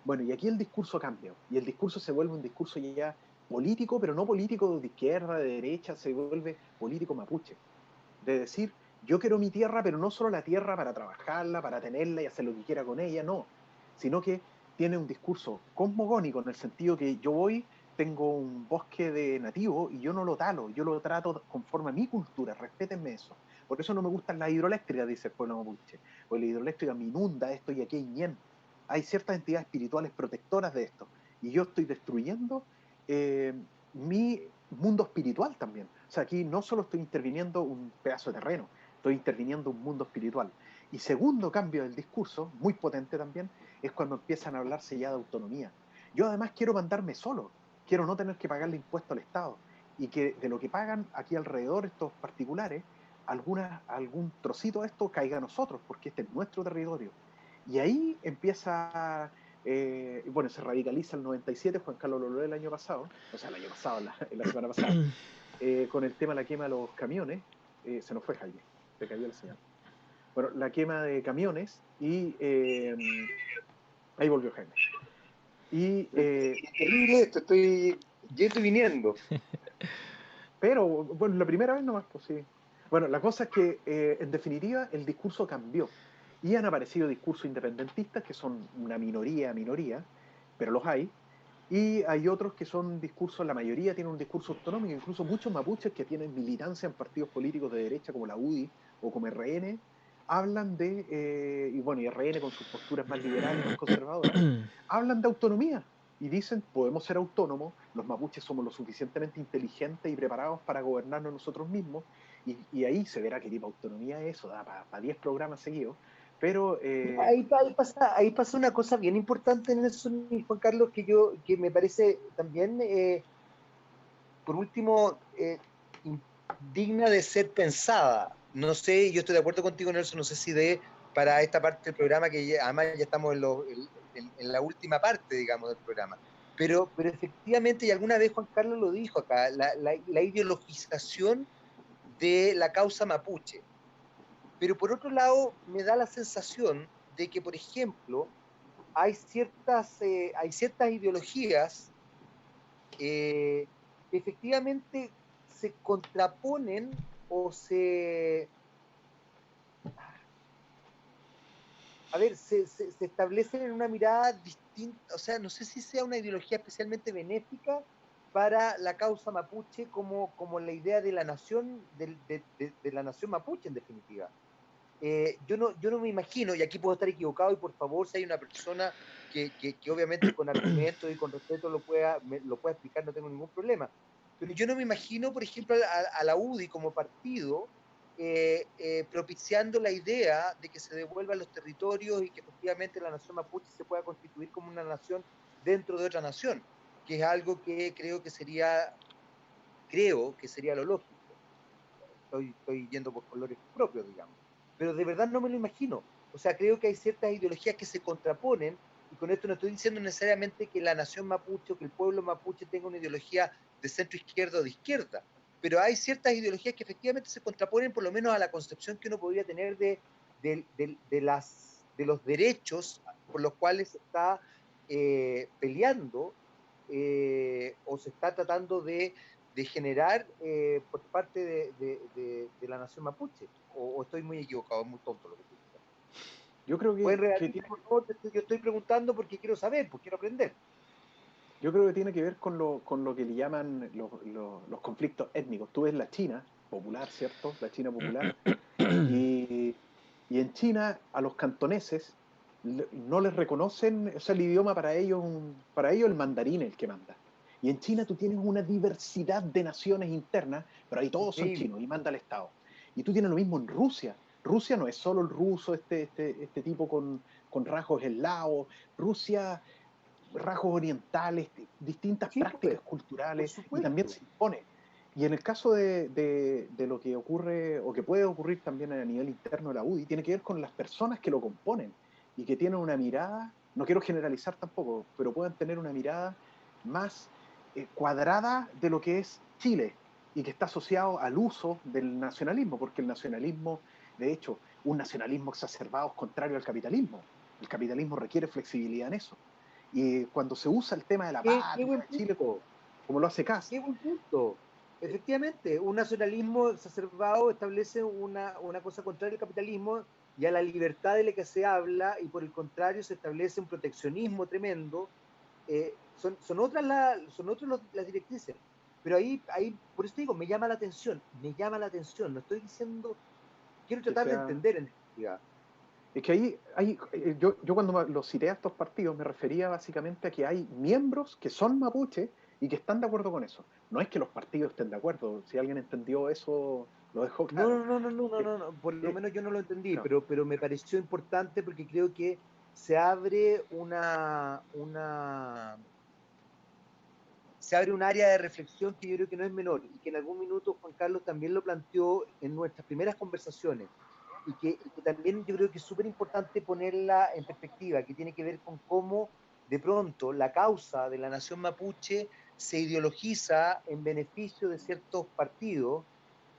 Bueno, y aquí el discurso cambia, y el discurso se vuelve un discurso ya político, pero no político de izquierda, de derecha, se vuelve político mapuche. De decir, yo quiero mi tierra, pero no solo la tierra para trabajarla, para tenerla y hacer lo que quiera con ella, no. Sino que tiene un discurso cosmogónico en el sentido que yo tengo un bosque de nativo y yo no lo talo, yo lo trato conforme a mi cultura, respétenme eso. Por eso no me gustan las hidroeléctricas, dice el pueblo mapuche, porque la hidroeléctrica me inunda esto y aquí hay ñen. Hay ciertas entidades espirituales protectoras de esto, y yo estoy destruyendo mi mundo espiritual también. O sea, aquí no solo estoy interviniendo un pedazo de terreno, estoy interviniendo un mundo espiritual. Y segundo cambio del discurso, muy potente también, es cuando empiezan a hablarse ya de autonomía. Yo además quiero mandarme solo, quiero no tener que pagarle impuesto al Estado, y que de lo que pagan aquí alrededor estos particulares, algún trocito de esto caiga a nosotros, porque este es nuestro territorio. Y ahí empieza, bueno, se radicaliza el 97, Juan Carlos Loló el año pasado, o sea, el año pasado, la semana pasada, con el tema de la quema de los camiones. Se nos fue Jaime, se cayó la señal. Bueno, la quema de camiones y ahí volvió Jaime. Y, Terrible esto, estoy yendo y viniendo. pero, bueno, la primera vez nomás, pues sí. Bueno, la cosa es que, en definitiva, el discurso cambió. Y han aparecido discursos independentistas, que son una minoría, pero los hay. Y hay otros que son discursos, la mayoría tienen un discurso autonómico, incluso muchos mapuches que tienen militancia en partidos políticos de derecha como la UDI o como RN, hablan de, y bueno, y RN con sus posturas más liberales y más conservadoras, hablan de autonomía y dicen, podemos ser autónomos, los mapuches somos lo suficientemente inteligentes y preparados para gobernarnos nosotros mismos, y ahí se verá qué tipo de autonomía es eso, da para 10 programas seguidos, pero Ahí pasa una cosa bien importante, Nelson y Juan Carlos, que me parece también, por último, digna de ser pensada. No sé, yo estoy de acuerdo contigo, Nelson, no sé si para esta parte del programa, además ya estamos en la última parte, digamos, del programa. Pero efectivamente, y alguna vez Juan Carlos lo dijo acá, la ideologización de la causa mapuche. Pero por otro lado, me da la sensación de que, por ejemplo, hay ciertas ideologías que efectivamente se contraponen o se establecen en una mirada distinta, o sea, no sé si sea una ideología especialmente benéfica para la causa mapuche como la idea de la nación, de la nación mapuche en definitiva. Yo no me imagino, y aquí puedo estar equivocado, y por favor, si hay una persona que obviamente con argumentos y con respeto lo pueda explicar, no tengo ningún problema. Pero yo no me imagino, por ejemplo, a la UDI como partido propiciando la idea de que se devuelvan los territorios y que efectivamente la nación mapuche se pueda constituir como una nación dentro de otra nación, que es algo que creo que sería lo lógico. Estoy yendo por colores propios, digamos. Pero de verdad no me lo imagino. O sea, creo que hay ciertas ideologías que se contraponen, y con esto no estoy diciendo necesariamente que la nación mapuche o que el pueblo mapuche tenga una ideología de centro izquierda o de izquierda, pero hay ciertas ideologías que efectivamente se contraponen por lo menos a la concepción que uno podría tener de los derechos por los cuales se está peleando o se está tratando de generar por parte de la nación mapuche. O estoy muy equivocado, es muy tonto lo que estoy diciendo. yo creo ¿Pueden que repetir, por favor? Yo estoy preguntando porque quiero saber, porque quiero aprender. Yo creo que tiene que ver con lo que le llaman los conflictos étnicos. Tú ves la China popular, ¿cierto? La China popular. Y, y en China a los cantoneses no les reconocen, o sea, el idioma para ellos el mandarín es el que manda. Y en China tú tienes una diversidad de naciones internas, pero ahí todos son Increíble. chinos y manda el Estado. Y tú tienes lo mismo en Rusia. Rusia no es solo el ruso, este tipo con rasgos eslavos. Rusia rasgos orientales, distintas Sí, prácticas pues, por culturales, y también supuesto. se impone. Y en el caso de lo que ocurre, o que puede ocurrir también a nivel interno de la UDI, tiene que ver con las personas que lo componen y que tienen una mirada, no quiero generalizar tampoco, pero puedan tener una mirada más cuadrada de lo que es Chile y que está asociado al uso del nacionalismo, porque el nacionalismo, de hecho, un nacionalismo exacerbado es contrario al capitalismo. El capitalismo requiere flexibilidad en eso. Y cuando se usa el tema de la Qué patria buen de Chile, punto. como lo hace Kast, Qué buen punto. Efectivamente, un nacionalismo exacerbado establece una cosa contraria al capitalismo y a la libertad de la que se habla, y por el contrario se establece un proteccionismo tremendo. Son otras las directrices. Pero por eso digo, me llama la atención, no estoy diciendo, quiero que tratar de sea... entender en definitiva. Es que yo cuando los cité a estos partidos me refería básicamente a que hay miembros que son mapuche y que están de acuerdo con eso. No es que los partidos estén de acuerdo, si alguien entendió eso, lo dejó No, claro. no, no, no, no, no, Eh, no, no, por lo eh, menos yo no lo entendí, no, pero me pareció importante porque creo que se abre se abre un área de reflexión que yo creo que no es menor y que en algún minuto Juan Carlos también lo planteó en nuestras primeras conversaciones y que también yo creo que es súper importante ponerla en perspectiva, que tiene que ver con cómo de pronto la causa de la nación mapuche se ideologiza en beneficio de ciertos partidos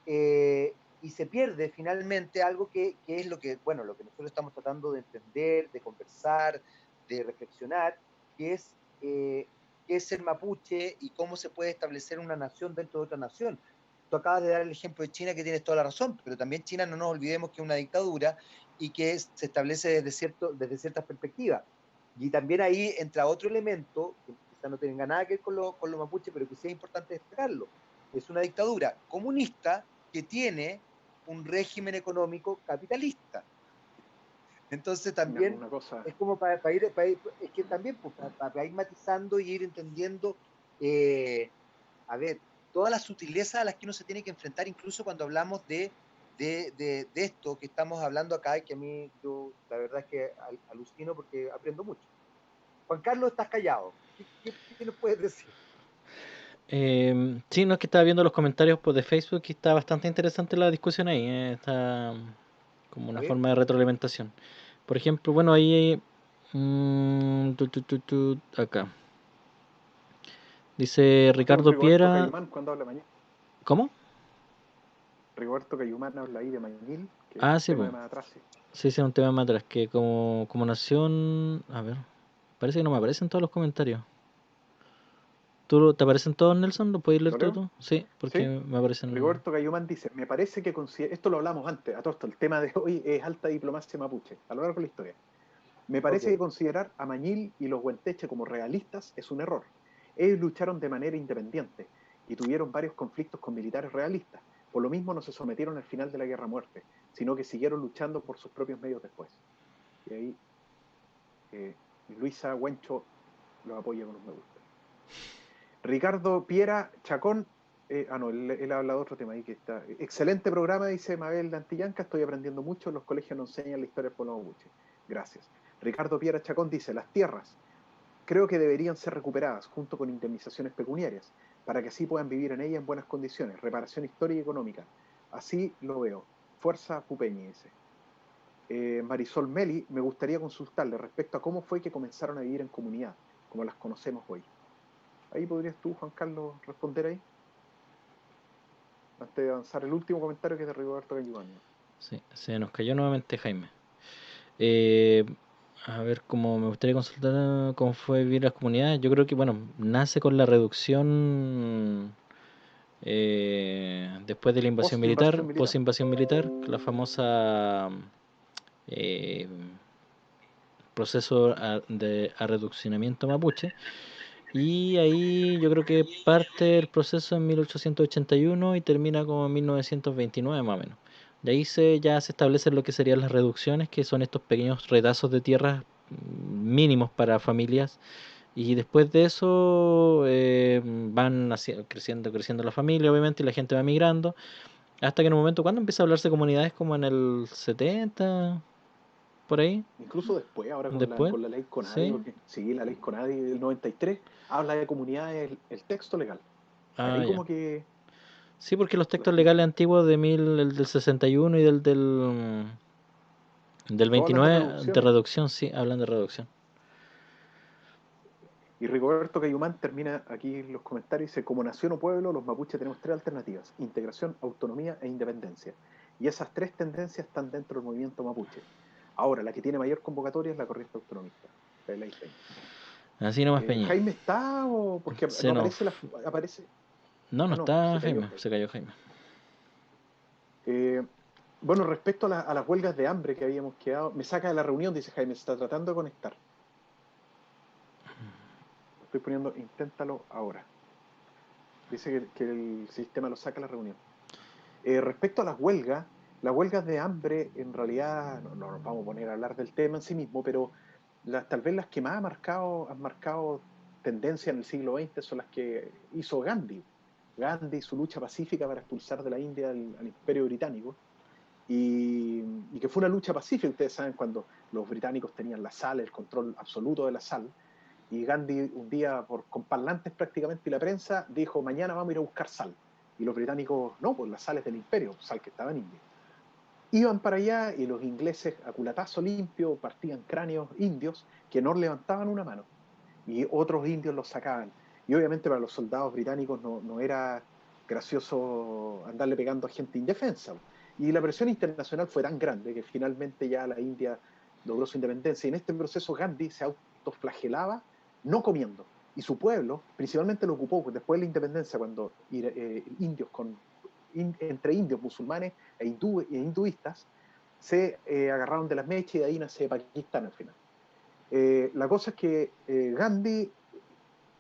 y se pierde finalmente algo que es lo que, bueno, lo que nosotros estamos tratando de entender, de conversar, de reflexionar, que es qué es ser mapuche y cómo se puede establecer una nación dentro de otra nación. Tú acabas de dar el ejemplo de China, que tienes toda la razón, pero también China, no nos olvidemos que es una dictadura y que se establece desde ciertas perspectivas. Y también ahí entra otro elemento, que quizás no tenga nada que ver con lo mapuche, pero que sí es importante destacarlo. Es una dictadura comunista que tiene un régimen económico capitalista. Entonces también Una cosa, es como es que también pues, para ir matizando y ir entendiendo, a ver, todas las sutilezas a las que uno se tiene que enfrentar, incluso cuando hablamos de esto que estamos hablando acá, y que a mí, yo, la verdad es que alucino porque aprendo mucho. Juan Carlos, estás callado. ¿Qué nos puedes decir? Sí, no es que estaba viendo los comentarios pues, de Facebook y está bastante interesante la discusión ahí. Está como A una ver, forma de retroalimentación. Por ejemplo, bueno, ahí acá. Dice este es un Ricardo Rigoberto Piera. Caimán cuando habla mañana. ¿Cómo? Rigoberto Caimán habla ahí de Mañil, que es Ah, un sí, tema pues. de más atrás. Sí. Sí, sí, un tema más atrás. Que como nación. A ver. Parece que no me aparecen todos los comentarios. ¿Te aparecen todos, Nelson? ¿Lo puedes leer ¿Lo tú, leo? tú? Sí, porque Sí. me aparecen. Rigoberto Caimán dice, me parece que considera, esto lo hablamos antes, a todo esto, el tema de hoy es alta diplomacia mapuche, a lo largo de la historia. Me ok. parece que considerar a Mañil y los Huelteche como realistas es un error. Ellos lucharon de manera independiente y tuvieron varios conflictos con militares realistas. Por lo mismo no se sometieron al final de la guerra a muerte, sino que siguieron luchando por sus propios medios después. Y ahí Luisa Huencho los apoya con un me gusta. Ricardo Piera Chacón, no, él habla de otro tema ahí que está. Excelente programa, dice Mabel de Antillanca, estoy aprendiendo mucho, los colegios nos enseñan la historia del pueblo mapuche. Gracias. Ricardo Piera Chacón dice, las tierras creo que deberían ser recuperadas junto con indemnizaciones pecuniarias, para que así puedan vivir en ellas en buenas condiciones, reparación histórica y económica. Así lo veo. Fuerza Pupeñi, dice. Marisol Meli, me gustaría consultarle respecto a cómo fue que comenzaron a vivir en comunidad, como las conocemos hoy. Ahí podrías tú, Juan Carlos, responder ahí, antes de avanzar el último comentario que es de Rigoberto Cañuano. Sí, se nos cayó nuevamente Jaime. Eh, a ver, cómo me gustaría consultar cómo fue vivir las comunidades. Yo creo que, bueno, nace con la reducción después de la invasión militar, Post-invasión militar. post-invasión militar, la famosa eh, proceso de arreduccionamiento mapuche. Y ahí yo creo que parte el proceso en 1881 y termina como en 1929 más o menos. De ahí ya se establecen lo que serían las reducciones, que son estos pequeños retazos de tierras mínimos para familias. Y después de eso van creciendo la familia, obviamente, y la gente va migrando. Hasta que en un momento, ¿cuándo empieza a hablarse de comunidades? Como en el 70, por ahí. Incluso después, ahora Después, con la ley Conadi, sí. porque sí, la ley Conadi del 93 habla de comunidades, el texto legal. Ah, Ahí ya. como que Sí, porque los las textos legales funciones. antiguos el del 61 y del Todos hablan de 29 de reducciones. reducción, sí, hablan de reducción. Y Rigoberto Cayumán termina aquí los comentarios, dice, como nación o pueblo, los mapuches tenemos tres alternativas, integración, autonomía e independencia. Y esas tres tendencias están dentro del movimiento mapuche. Ahora, la que tiene mayor convocatoria es la corriente autonomista. Ahí la Peña. Así nomás Peña. ¿Jaime está o...? Porque Se no nos... aparece aparece... No, no Ah, no, está se cayó Jaime, Jaime. se cayó Jaime. Eh, bueno, respecto a las huelgas de hambre que habíamos quedado, me saca de la reunión, dice Jaime, se está tratando de conectar. Estoy poniendo, inténtalo ahora. Dice que el sistema lo saca de la reunión. Respecto a las huelgas de hambre, en realidad, no nos vamos a poner a hablar del tema en sí mismo, pero tal vez las que más han marcado tendencia en el siglo XX son las que hizo Gandhi. Gandhi, su lucha pacífica para expulsar de la India al Imperio Británico, y que fue una lucha pacífica, ustedes saben, cuando los británicos tenían la sal, el control absoluto de la sal, y Gandhi un día, con parlantes prácticamente y la prensa, dijo, mañana vamos a ir a buscar sal. Y los británicos, no, pues la sal es del imperio, sal que estaba en India. Iban para allá y los ingleses, a culatazo limpio, partían cráneos indios que no levantaban una mano. Y otros indios los sacaban. y obviamente para los soldados británicos no era gracioso andarle pegando a gente indefensa. Y la presión internacional fue tan grande que finalmente ya la India logró su independencia. Y en este proceso Gandhi se autoflagelaba no comiendo. Y su pueblo principalmente lo ocupó después de la independencia, cuando indios entre indios musulmanes e hinduistas se agarraron de las mechas, y de ahí nace Pakistán al final. La cosa es que Gandhi,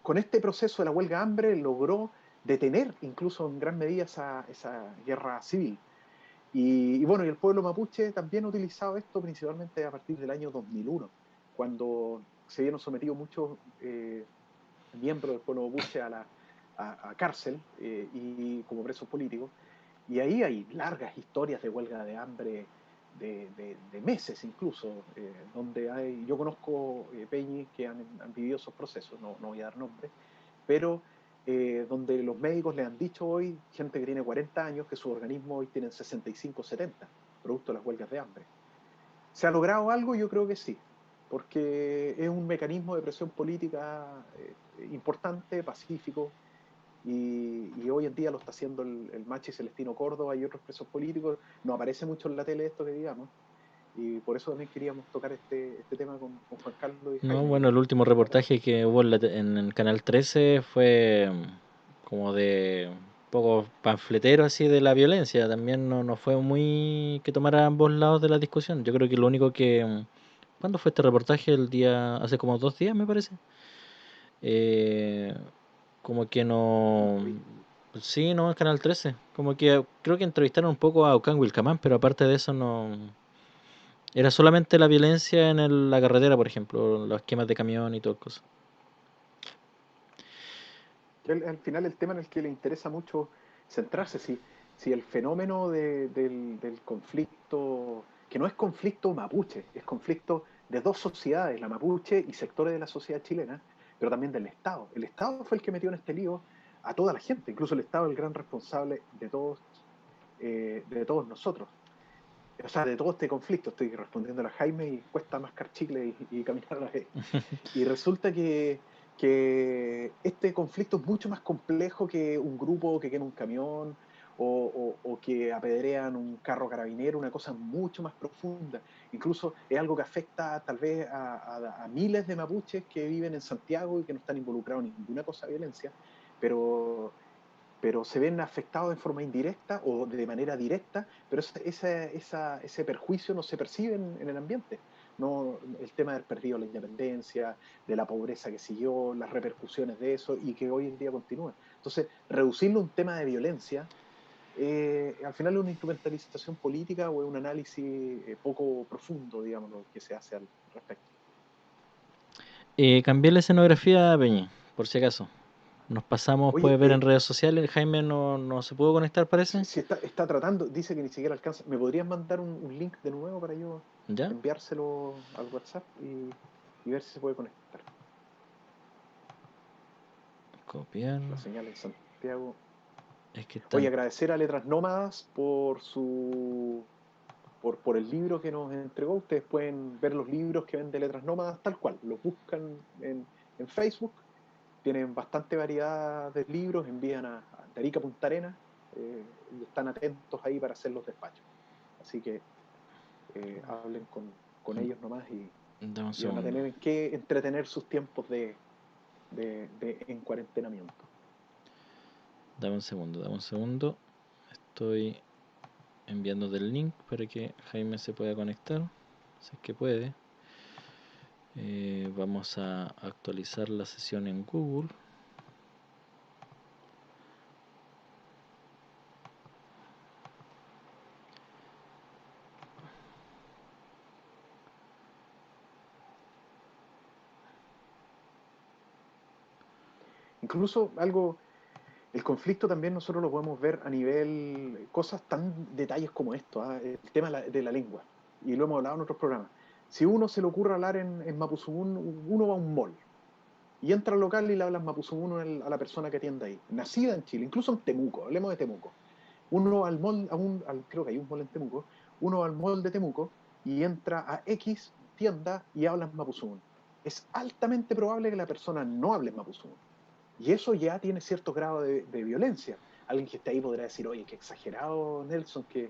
con este proceso de la huelga hambre, logró detener incluso en gran medida esa guerra civil. Y bueno, y el pueblo mapuche también ha utilizado esto principalmente a partir del año 2001, cuando se vieron sometidos muchos miembros del pueblo mapuche a cárcel y como presos políticos. Y ahí hay largas historias de huelga de hambre de meses incluso, donde yo conozco peñis que han vivido esos procesos, no voy a dar nombres, pero donde los médicos le han dicho hoy, gente que tiene 40 años, que sus organismos hoy tienen 65, 70, producto de las huelgas de hambre. ¿Se ha logrado algo? Yo creo que sí, porque es un mecanismo de presión política importante, pacífico, y hoy en día lo está haciendo el Machi Celestino Córdoba y otros presos políticos. No aparece mucho en la tele esto que digamos, y por eso también queríamos tocar este tema con Juan Carlos y No, Jaime. bueno, el último reportaje que hubo en el Canal 13 fue como de un poco panfletero así de la violencia. También no fue muy que tomara ambos lados de la discusión. Yo creo que lo único que... ¿Cuándo fue este reportaje? Hace como 2 días me parece. Eh, como que No no... lo vi. Sí, no, en Canal 13. Como que creo que entrevistaron un poco a Ocán Wilcamán, pero aparte de eso no... Era solamente la violencia en la carretera, por ejemplo, los quemas de camión y todo el cosa. Que al final el tema en el que le interesa mucho centrarse, si el fenómeno del conflicto, que no es conflicto mapuche, es conflicto de dos sociedades, la mapuche y sectores de la sociedad chilena, pero también del Estado. El Estado fue el que metió en este lío a toda la gente, incluso el Estado es el gran responsable de todos nosotros. O sea, de todo este conflicto, estoy respondiendo a Jaime y cuesta mascar chicle y caminar a la vez. Y resulta que este conflicto es mucho más complejo que un grupo que quema un camión o que apedrean un carro carabinero, una cosa mucho más profunda. Incluso es algo que afecta tal vez a miles de mapuches que viven en Santiago y que no están involucrados en ninguna cosa de violencia, pero, pero se ven afectados de forma indirecta o de manera directa, pero ese perjuicio no se percibe en el ambiente. No, el tema de haber perdido la independencia, de la pobreza que siguió, las repercusiones de eso y que hoy en día continúa. Entonces, reducirlo a un tema de violencia, al final es una instrumentalización política o es un análisis poco profundo, digamos, lo que se hace al respecto. Cambié la escenografía, Peña, por si acaso. Nos pasamos, Oye, puedes ver en redes sociales. Jaime no se pudo conectar, parece. si está tratando, dice que ni siquiera alcanza. ¿Me podrías mandar un link de nuevo para yo ¿Ya? enviárselo al WhatsApp y ver si se puede conectar? Copiar. La señal en Santiago. Es que Oye, están. agradecer a Letras Nómadas por el libro que nos entregó. Ustedes pueden ver los libros que vende Letras Nómadas tal cual. Los buscan en Facebook. Tienen bastante variedad de libros. Envían de Arica a Punta Arenas y están atentos ahí para hacer los despachos. Así que hablen con ellos nomás Dame un y van a segundo. tener que entretener sus tiempos de encuarentenamiento. Dame un segundo, dame un segundo. Estoy enviando el link para que Jaime se pueda conectar. Si es que puede. Vamos a actualizar la sesión en Google. Incluso el conflicto también nosotros lo podemos ver a nivel, cosas tan detalles como esto, el tema de la lengua, y lo hemos hablado en otros programas. Si uno se le ocurre hablar en Mapuzungún, uno va a un mall y entra al local y le habla en Mapuzungún a la persona que atiende ahí, nacida en Chile, incluso en Temuco, hablemos de Temuco. Uno al mall, creo que hay un mall en Temuco, uno al mall de Temuco y entra a X tienda y habla en Mapuzungún. Es altamente probable que la persona no hable en Mapuzungún. Y eso ya tiene cierto grado de violencia. Alguien que esté ahí podrá decir, oye, qué exagerado, Nelson, que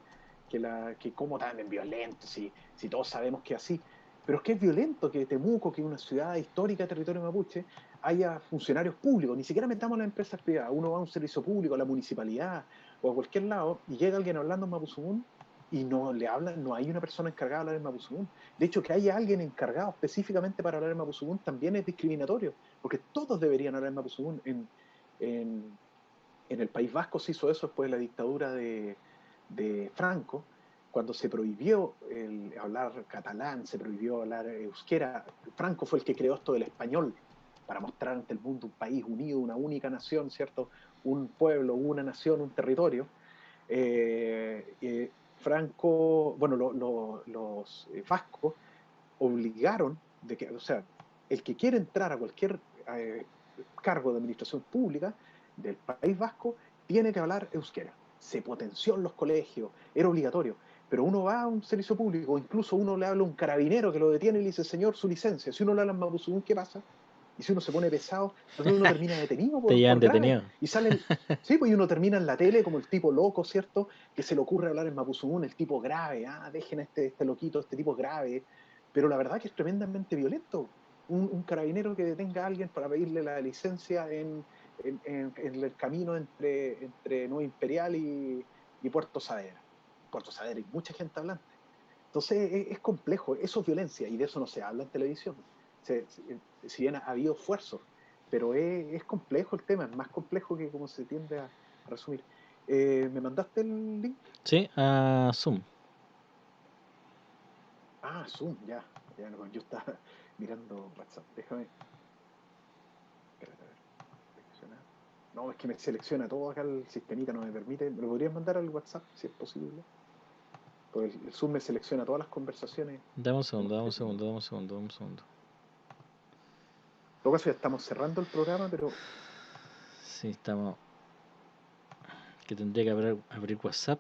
cómo tan violento, si todos sabemos que así. Pero es que es violento que Temuco, que es una ciudad histórica de territorio mapuche, haya funcionarios públicos, ni siquiera metamos a las empresas privadas, uno va a un servicio público, a la municipalidad o a cualquier lado, y llega alguien hablando en Mapuzungún y no le hablan, no hay una persona encargada de hablar en Mapuzungún. De hecho, que haya alguien encargado específicamente para hablar en Mapuzungún también es discriminatorio, porque todos deberían hablar en Mapuzungún. En, en el País Vasco se hizo eso después de la dictadura de Franco, cuando se prohibió hablar catalán, se prohibió hablar euskera. Franco fue el que creó esto del español, para mostrar ante el mundo un país unido, una única nación, ¿cierto? Un pueblo, una nación, un territorio. Franco, bueno, los vascos obligaron, o sea, el que quiere entrar a cualquier cargo de administración pública del País Vasco tiene que hablar euskera. Se potenció en los colegios, era obligatorio. Pero uno va a un servicio público, incluso uno le habla a un carabinero que lo detiene y le dice, señor, su licencia. Si uno le habla en Mapuzungún, ¿qué pasa? Y si uno se pone pesado, entonces uno termina detenido Te llevan por grave. detenido. Y sale, sí, pues uno termina en la tele como el tipo loco, ¿cierto? Que se le ocurre hablar en Mapuzungún, el tipo grave, dejen a este loquito, este tipo grave. Pero la verdad que es tremendamente violento. Un carabinero que detenga a alguien para pedirle la licencia en el camino entre Nueva Imperial y Puerto Saavedra. Puerto Saavedra hay mucha gente hablante. Entonces es complejo, eso es violencia y de eso no se habla en televisión. Si bien ha habido esfuerzos, pero es complejo el tema, es más complejo que como se tiende a resumir. ¿Me mandaste el link? Sí, a Zoom. Zoom, ya. Ya no, yo estaba mirando WhatsApp. Déjame. Espérate, a ver. Seleccionar. No, es que me selecciona todo acá el sistemita, no me permite. ¿Me lo podrías mandar al WhatsApp si es posible? Porque el Zoom me selecciona todas las conversaciones Dame un que segundo, hemos dame un tenido. segundo, dame un segundo, dame un segundo. En todo caso, ya estamos cerrando el programa, pero Sí, estamos. Que tendría que abrir WhatsApp.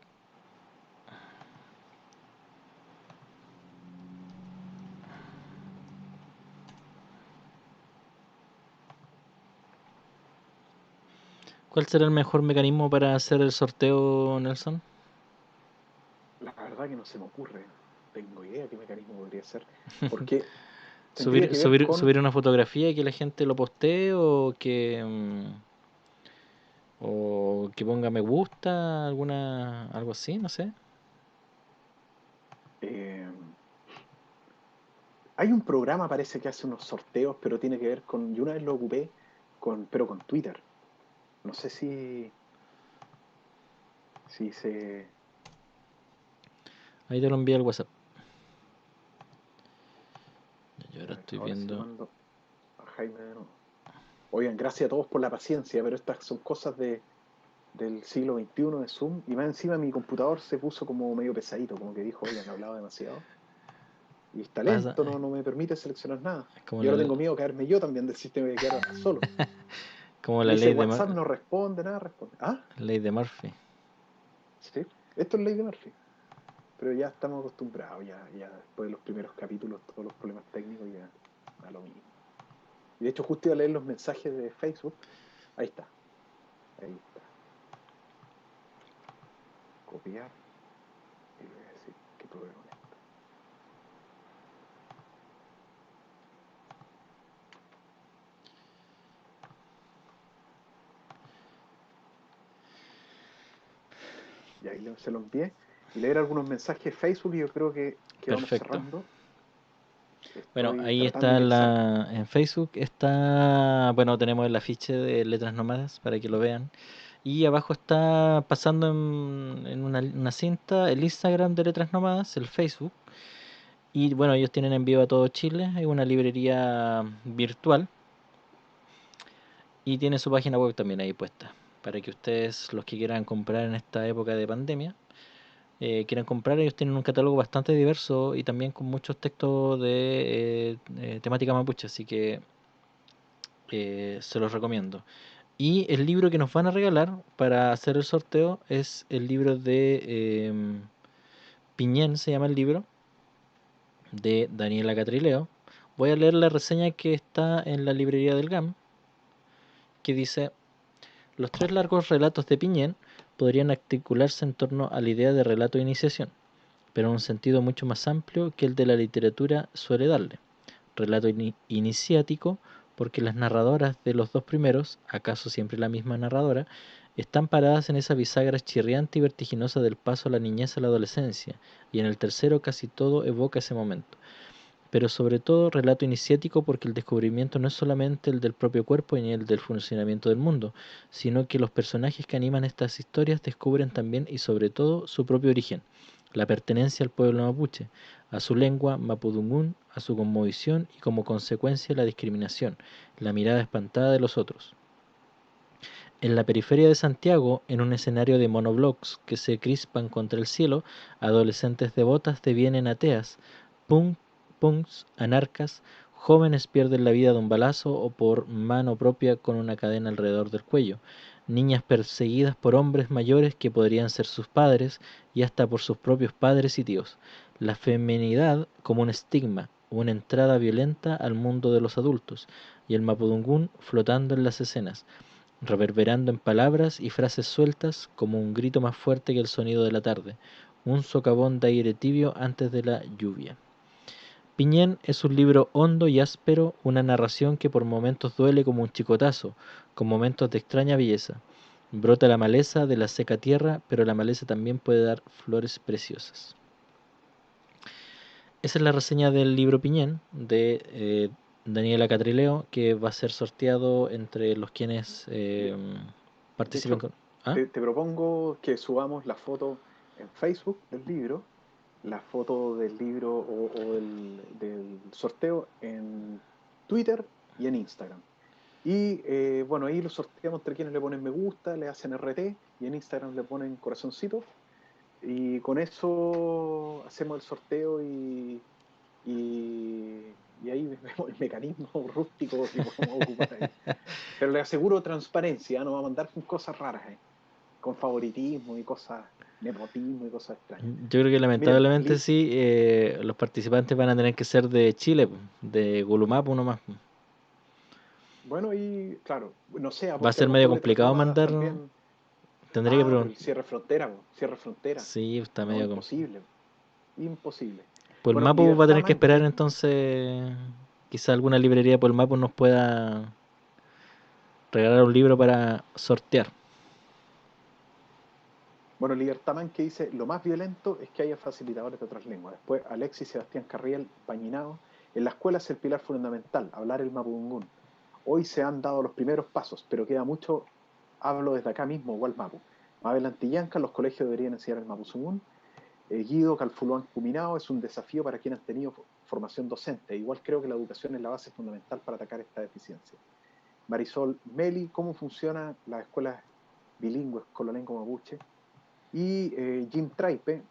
¿Cuál será el mejor mecanismo para hacer el sorteo, Nelson? la verdad que no se me ocurre. No tengo idea qué mecanismo podría ser. Porque tendría Subir, que ver subir, con subir una fotografía y que la gente lo postee o que ponga me gusta, algo así, no sé. eh, hay un programa, parece que hace unos sorteos, pero tiene que ver con. Yo una vez lo ocupé, pero con Twitter. No sé si se. Ahí te lo envié al WhatsApp. Yo A ahora ver, estoy ahora sí lo viendo. mando a Jaime de nuevo. Oigan, gracias a todos por la paciencia, pero estas son cosas del siglo XXI de Zoom. Y más encima mi computador se puso como medio pesadito, como que dijo, oigan, hablaba demasiado. Y está Pasa, lento, no me permite seleccionar nada. es como Y ahora la, tengo miedo de caerme yo también del sistema y de quedar solo. como Me la dice ley de, WhatsApp no responde, nada responde. ley de Murphy. Sí, esto es ley de Murphy. Pero ya estamos acostumbrados, ya después de los primeros capítulos, todos los problemas técnicos ya da lo mismo. Y de hecho, justo iba a leer los mensajes de Facebook. Ahí está, ahí está. Copiar y le voy a decir que pruebe con esto. Y ahí se lo envié. Y leer algunos mensajes de Facebook y yo creo que vamos Perfecto. cerrando. Bueno, Estoy ahí tratando de está ingresar. en Facebook, bueno, tenemos el afiche de Letras Nómadas para que lo vean. Y abajo está pasando en una cinta el Instagram de Letras Nómadas, el Facebook. Y bueno, ellos tienen envío a todo Chile, hay una librería virtual y tiene su página web también ahí puesta. Para que ustedes, los que quieran comprar en esta época de pandemia, quieran comprar, ellos tienen un catálogo bastante diverso y también con muchos textos de temática mapuche, así que se los recomiendo. Y el libro que nos van a regalar para hacer el sorteo es el libro de Piñén, se llama el libro, de Daniela Catrileo. Voy a leer la reseña que está en la librería del GAM, que dice: los 3 largos relatos de Piñén podrían articularse en torno a la idea de relato de iniciación, pero en un sentido mucho más amplio que el de la literatura suele darle. Relato iniciático, porque las narradoras de los 2 primeros, acaso siempre la misma narradora, están paradas en esa bisagra chirriante y vertiginosa del paso a la niñez a la adolescencia, y en el tercero casi todo evoca ese momento. Pero sobre todo relato iniciático, porque el descubrimiento no es solamente el del propio cuerpo ni el del funcionamiento del mundo, sino que los personajes que animan estas historias descubren también y sobre todo su propio origen, la pertenencia al pueblo mapuche, a su lengua mapudungún, a su cosmovisión y como consecuencia la discriminación, la mirada espantada de los otros. En la periferia de Santiago, en un escenario de monoblocks que se crispan contra el cielo, adolescentes devotas devienen ateas, punks, anarcas, jóvenes pierden la vida de un balazo o por mano propia con una cadena alrededor del cuello, niñas perseguidas por hombres mayores que podrían ser sus padres y hasta por sus propios padres y tíos. La feminidad como un estigma, una entrada violenta al mundo de los adultos, y el mapudungún flotando en las escenas, reverberando en palabras y frases sueltas como un grito más fuerte que el sonido de la tarde, un socavón de aire tibio antes de la lluvia. Piñén es un libro hondo y áspero, una narración que por momentos duele como un chicotazo, con momentos de extraña belleza. Brota la maleza de la seca tierra, pero la maleza también puede dar flores preciosas. Esa es la reseña del libro Piñén de Daniela Catrileo, que va a ser sorteado entre los quienes De participen hecho, con... ¿Ah? te propongo que subamos la foto en Facebook del libro, la foto del libro o del sorteo en Twitter y en Instagram. Y bueno, ahí lo sorteamos entre quienes le ponen me gusta, le hacen RT y en Instagram le ponen corazoncito. Y con eso hacemos el sorteo y ahí vemos el mecanismo rústico que podemos ocupar ahí. Pero le aseguro transparencia, no va a mandar con cosas raras, con favoritismo y cosas, nepotismo y cosas extrañas. Yo creo que Mira, lamentablemente sí, los participantes van a tener que ser de Chile, de Gulumapu nomás. bueno, y claro, no sé, Va a porque a ser lo medio mejor letras complicado tomadas mandar, también. tendría que Ah, pero preguntar. el cierre frontera, cierre frontera. Sí, está No, medio imposible, imposible. Pues el Bueno, Mapu va a Libertad tener que esperar Manque, entonces, quizá alguna librería por el Mapu nos pueda regalar un libro para sortear. bueno, Libertad Manque dice, lo más violento es que haya facilitadores de otras lenguas. Después, Alexis Sebastián Carriel, Pañinado, en la escuela es el pilar fundamental, hablar el mapudungún. Hoy se han dado los primeros pasos, pero queda mucho, hablo desde acá mismo, igual Mapu. Mabel Antillanca, los colegios deberían enseñar el mapuzungún. Guido Calfuluán Cuminao, es un desafío para quienes han tenido formación docente. Igual creo que la educación es la base fundamental para atacar esta deficiencia. Marisol Meli, ¿cómo funcionan las escuelas bilingües con la lengua mapuche? Y Jim Traipe,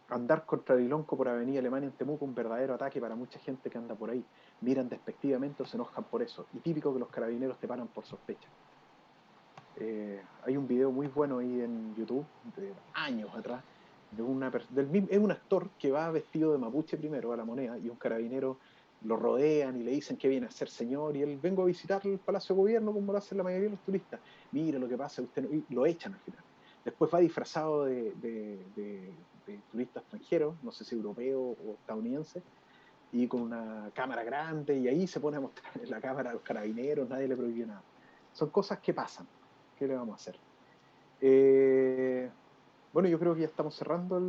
andar contra el Ilonco por Avenida Alemania en Temuco, un verdadero ataque para mucha gente que anda por ahí. Miran despectivamente o se enojan por eso. Y típico que los carabineros te paran por sospecha. Hay un video muy bueno ahí en YouTube, de años atrás, es un actor que va vestido de mapuche primero a la moneda y un carabinero lo rodean y le dicen que viene a ser señor y él vengo a visitar el Palacio de Gobierno como lo hacen la mayoría de los turistas. Mire lo que pasa, usted no, y lo echan al final. Después va disfrazado de turista extranjero, no sé si europeo o estadounidense, y con una cámara grande y ahí se pone a mostrar en la cámara a los carabineros, nadie le prohibió nada. Son cosas que pasan. ¿Qué le vamos a hacer? Eh, bueno, yo creo que ya estamos cerrando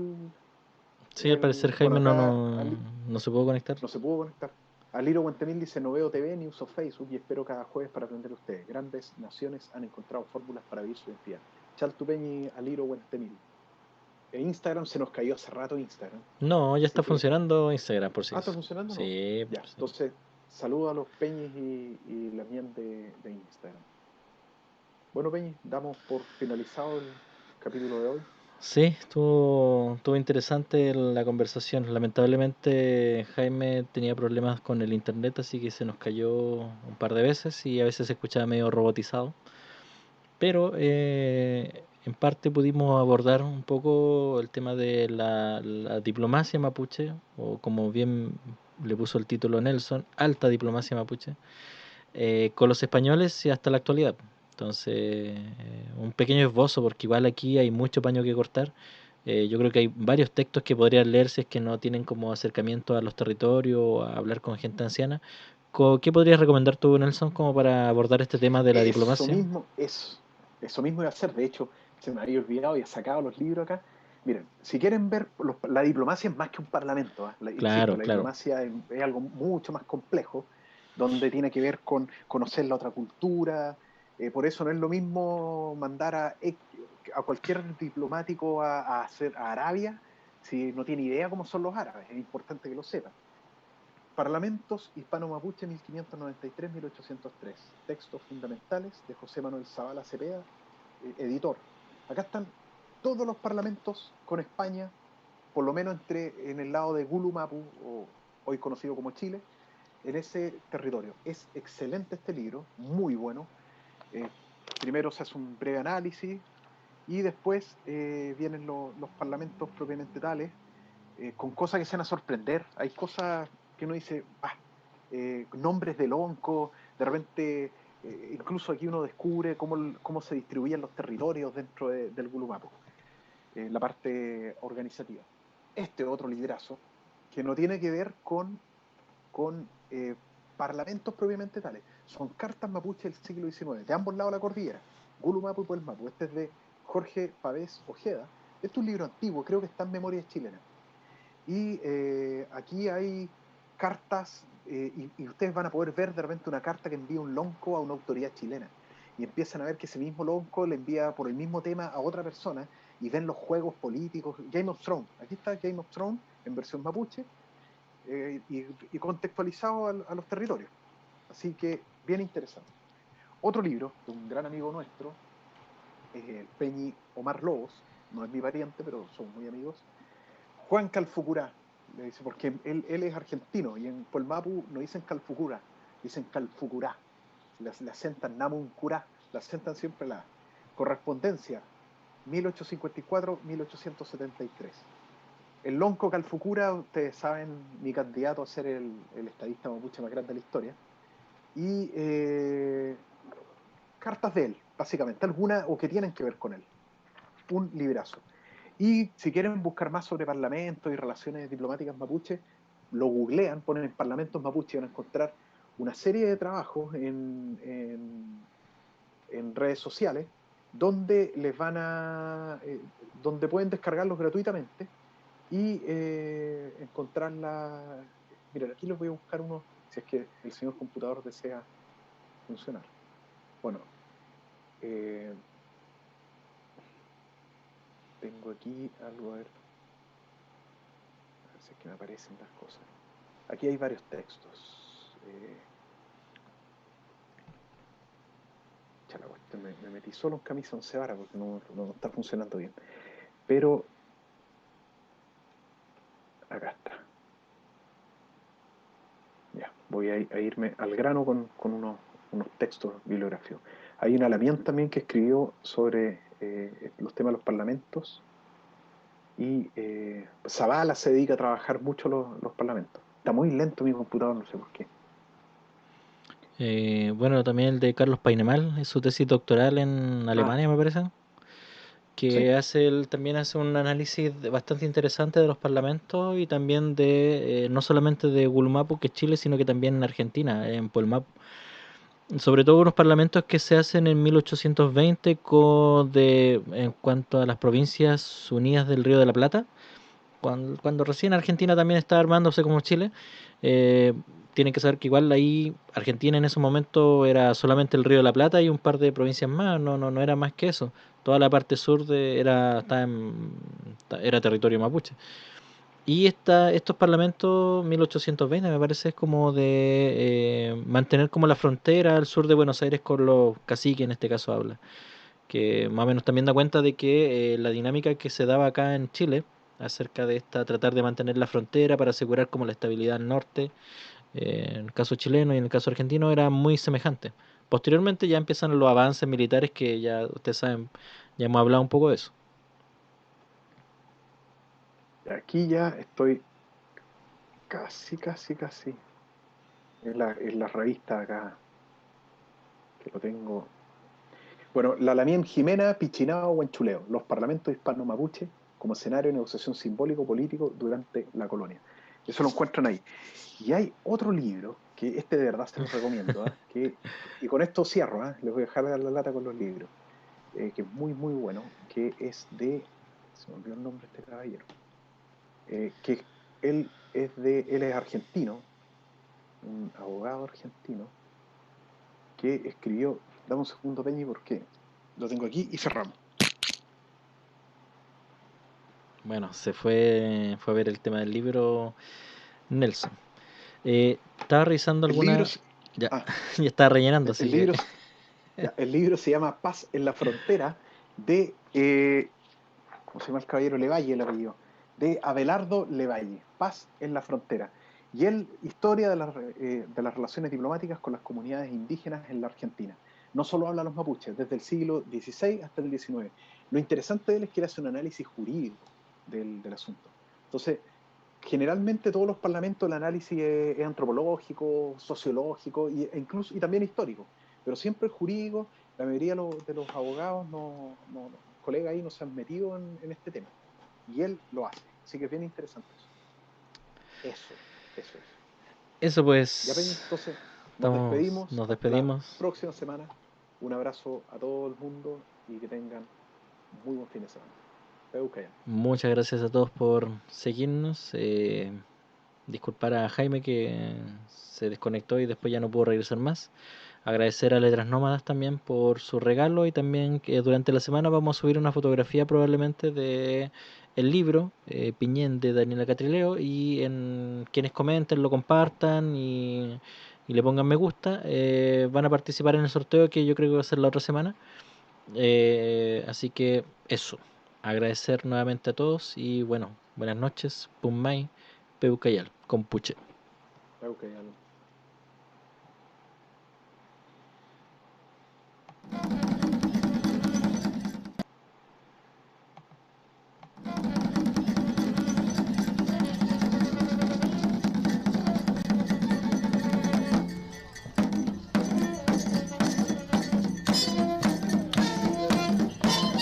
Sí, al parecer bueno, Jaime acá no se pudo conectar. no se pudo conectar. Aliro Guantemil dice, no veo TV ni uso Facebook y espero cada jueves para aprender de ustedes. Grandes naciones han encontrado fórmulas para vivir su identidad. Chaltupeñi, Aliro Guantemil. Instagram se nos cayó hace rato Instagram. No, ya Así está que... funcionando Instagram por si Ah, ¿está eso. funcionando o no? Sí, Ya, pues sí. entonces saludo a los Peñis y la miel de Instagram. Bueno, Peñi, damos por finalizado el capítulo de hoy. Sí, estuvo interesante la conversación. Lamentablemente Jaime tenía problemas con el internet, así que se nos cayó un par de veces y a veces se escuchaba medio robotizado. Pero en parte pudimos abordar un poco el tema de la diplomacia mapuche, o como bien le puso el título Nelson, alta diplomacia mapuche, con los españoles y hasta la actualidad. Entonces, un pequeño esbozo, porque igual aquí hay mucho paño que cortar. Yo creo que hay varios textos que podrían leerse es que no tienen como acercamiento a los territorios o a hablar con gente anciana. ¿Qué podrías recomendar tú, Nelson, como para abordar este tema de la Eso diplomacia? mismo, eso mismo iba a hacer. De hecho, se me había olvidado y he sacado los libros acá. Miren, si quieren ver, la diplomacia es más que un parlamento, ¿ah? Insisto, Claro, la claro. diplomacia es algo mucho más complejo, donde tiene que ver con conocer la otra cultura. Por eso no es lo mismo mandar a cualquier diplomático a Arabia si no tiene idea cómo son los árabes. Es importante que lo sepan. Parlamentos hispano-mapuche 1593-1803. Textos fundamentales de José Manuel Zavala Cepeda, editor. Acá están todos los parlamentos con España, por lo menos en el lado de Gulumapu, o hoy conocido como Chile, en ese territorio. Es excelente este libro, muy bueno. Eh, Primero se hace un breve análisis y después vienen los parlamentos propiamente tales, con cosas que se van a sorprender. Hay cosas que uno dice, nombres del onco, de repente, incluso aquí uno descubre cómo se distribuían los territorios dentro del Gulumapo, la parte organizativa. Este otro librazo, que no tiene que ver con parlamentos propiamente tales, son cartas mapuche del siglo XIX, de ambos lados de la cordillera, Gulumapo y Puelmapo. Este es de Jorge Pavés Ojeda. Este es un libro antiguo, creo que está en Memorias Chilenas. Y aquí hay cartas, y ustedes van a poder ver de repente una carta que envía un lonco a una autoridad chilena. Y empiezan a ver que ese mismo lonco le envía por el mismo tema a otra persona y ven los juegos políticos. Game of Thrones. Aquí está Game of Thrones en versión mapuche, y contextualizado a los territorios. Así que bien interesante. Otro libro de un gran amigo nuestro, Peñi Omar Lobos, no es mi pariente, pero somos muy amigos. Juan Calfucurá, le dice, porque él es argentino y en Puelmapu no dicen Calfucurá, dicen Calfucurá. Le acentan Namun Curá, le acentan siempre la correspondencia, 1854-1873. El Lonco Calfucura, ustedes saben, mi candidato a ser el estadista mapuche más grande de la historia. Y cartas de él, básicamente, algunas o que tienen que ver con él. Un librazo. Y si quieren buscar más sobre parlamentos y relaciones diplomáticas mapuche, lo googlean, ponen parlamentos mapuche y van a encontrar una serie de trabajos en redes sociales donde donde pueden descargarlos gratuitamente y encontrar la. Miren, aquí les voy a buscar uno, si es que el señor computador desea funcionar. Bueno, eh, tengo aquí algo, a ver si es que me aparecen las cosas. Aquí hay varios textos. Chala, me metí solo en camisa once varas porque no está funcionando bien. Pero acá está. Ya, voy a irme al grano con unos textos bibliográficos. Hay una Lamián también que escribió sobre los temas de los parlamentos, y Zavala se dedica a trabajar mucho los parlamentos. Está muy lento mi computador, no sé por qué. Bueno, también el de Carlos Painemal, es su tesis doctoral en Ah, Alemania, me parece, sí, que también hace un análisis bastante interesante de los parlamentos y también de, no solamente de Gulumapu, que es Chile, sino que también en Argentina, en Puelmapu. Sobre todo unos parlamentos que se hacen en 1820 en cuanto a las provincias unidas del Río de la Plata, cuando recién Argentina también estaba armándose como Chile. eh, Tienen que saber que igual ahí Argentina en ese momento era solamente el Río de la Plata y un par de provincias más, no era más que eso. Toda la parte sur era territorio mapuche. Y estos parlamentos, 1820 me parece, es como de mantener como la frontera al sur de Buenos Aires con los caciques, en este caso habla, que más o menos también da cuenta de que la dinámica que se daba acá en Chile acerca de tratar de mantener la frontera para asegurar como la estabilidad al norte, en el caso chileno y en el caso argentino era muy semejante. Posteriormente ya empiezan los avances militares que ya ustedes saben, ya hemos hablado un poco de eso. aquí ya estoy casi en la revista acá, que lo tengo. Bueno, la Lamien Jimena, Pichinao, Huenchuleo, los parlamentos hispano-mapuche como escenario de negociación simbólico-político durante la colonia. Eso lo encuentran ahí. Y hay otro libro, que este de verdad se los recomiendo, y con esto cierro, les voy a dejar la lata con los libros, que es muy, muy bueno, que es se me olvidó el nombre de este caballero, que él es argentino, un abogado argentino, que escribió, dame un segundo, Peñi, porque lo tengo aquí y cerramos. Bueno, fue a ver el tema del libro Nelson. Estaba revisando El libro, Ya, ya estaba rellenando, así el que... libro, el libro se llama Paz en la Frontera de, ¿cómo se llama el caballero? Levalle, el apellido, de Abelardo Levalle, Paz en la Frontera. Y él, historia de las relaciones diplomáticas con las comunidades indígenas en la Argentina. No solo habla a los mapuches, desde el siglo XVI hasta el XIX. Lo interesante de él es que él hace un análisis jurídico del asunto. Entonces, generalmente todos los parlamentos el análisis es antropológico, sociológico y también histórico, pero siempre el jurídico, la mayoría de los abogados, colegas ahí no se han metido en este tema. Y él lo hace. Así que es bien interesante eso. Eso es. Eso Ya, Peña, pues, entonces nos despedimos nos hasta la despedimos. próxima semana. Un abrazo a todo el mundo y que tengan muy buen fin de semana. Peucayán. Muchas gracias a todos por seguirnos. Disculpar a Jaime que se desconectó y después ya no pudo regresar más. Agradecer a Letras Nómadas también por su regalo y también que durante la semana vamos a subir una fotografía probablemente de el libro Piñén de Daniela Catrileo y en quienes comenten, lo compartan y le pongan me gusta van a participar en el sorteo que yo creo que va a ser la otra semana. Así que eso, agradecer nuevamente a todos y bueno, buenas noches, Pummay, Peucayal, Compuche. Peucayán.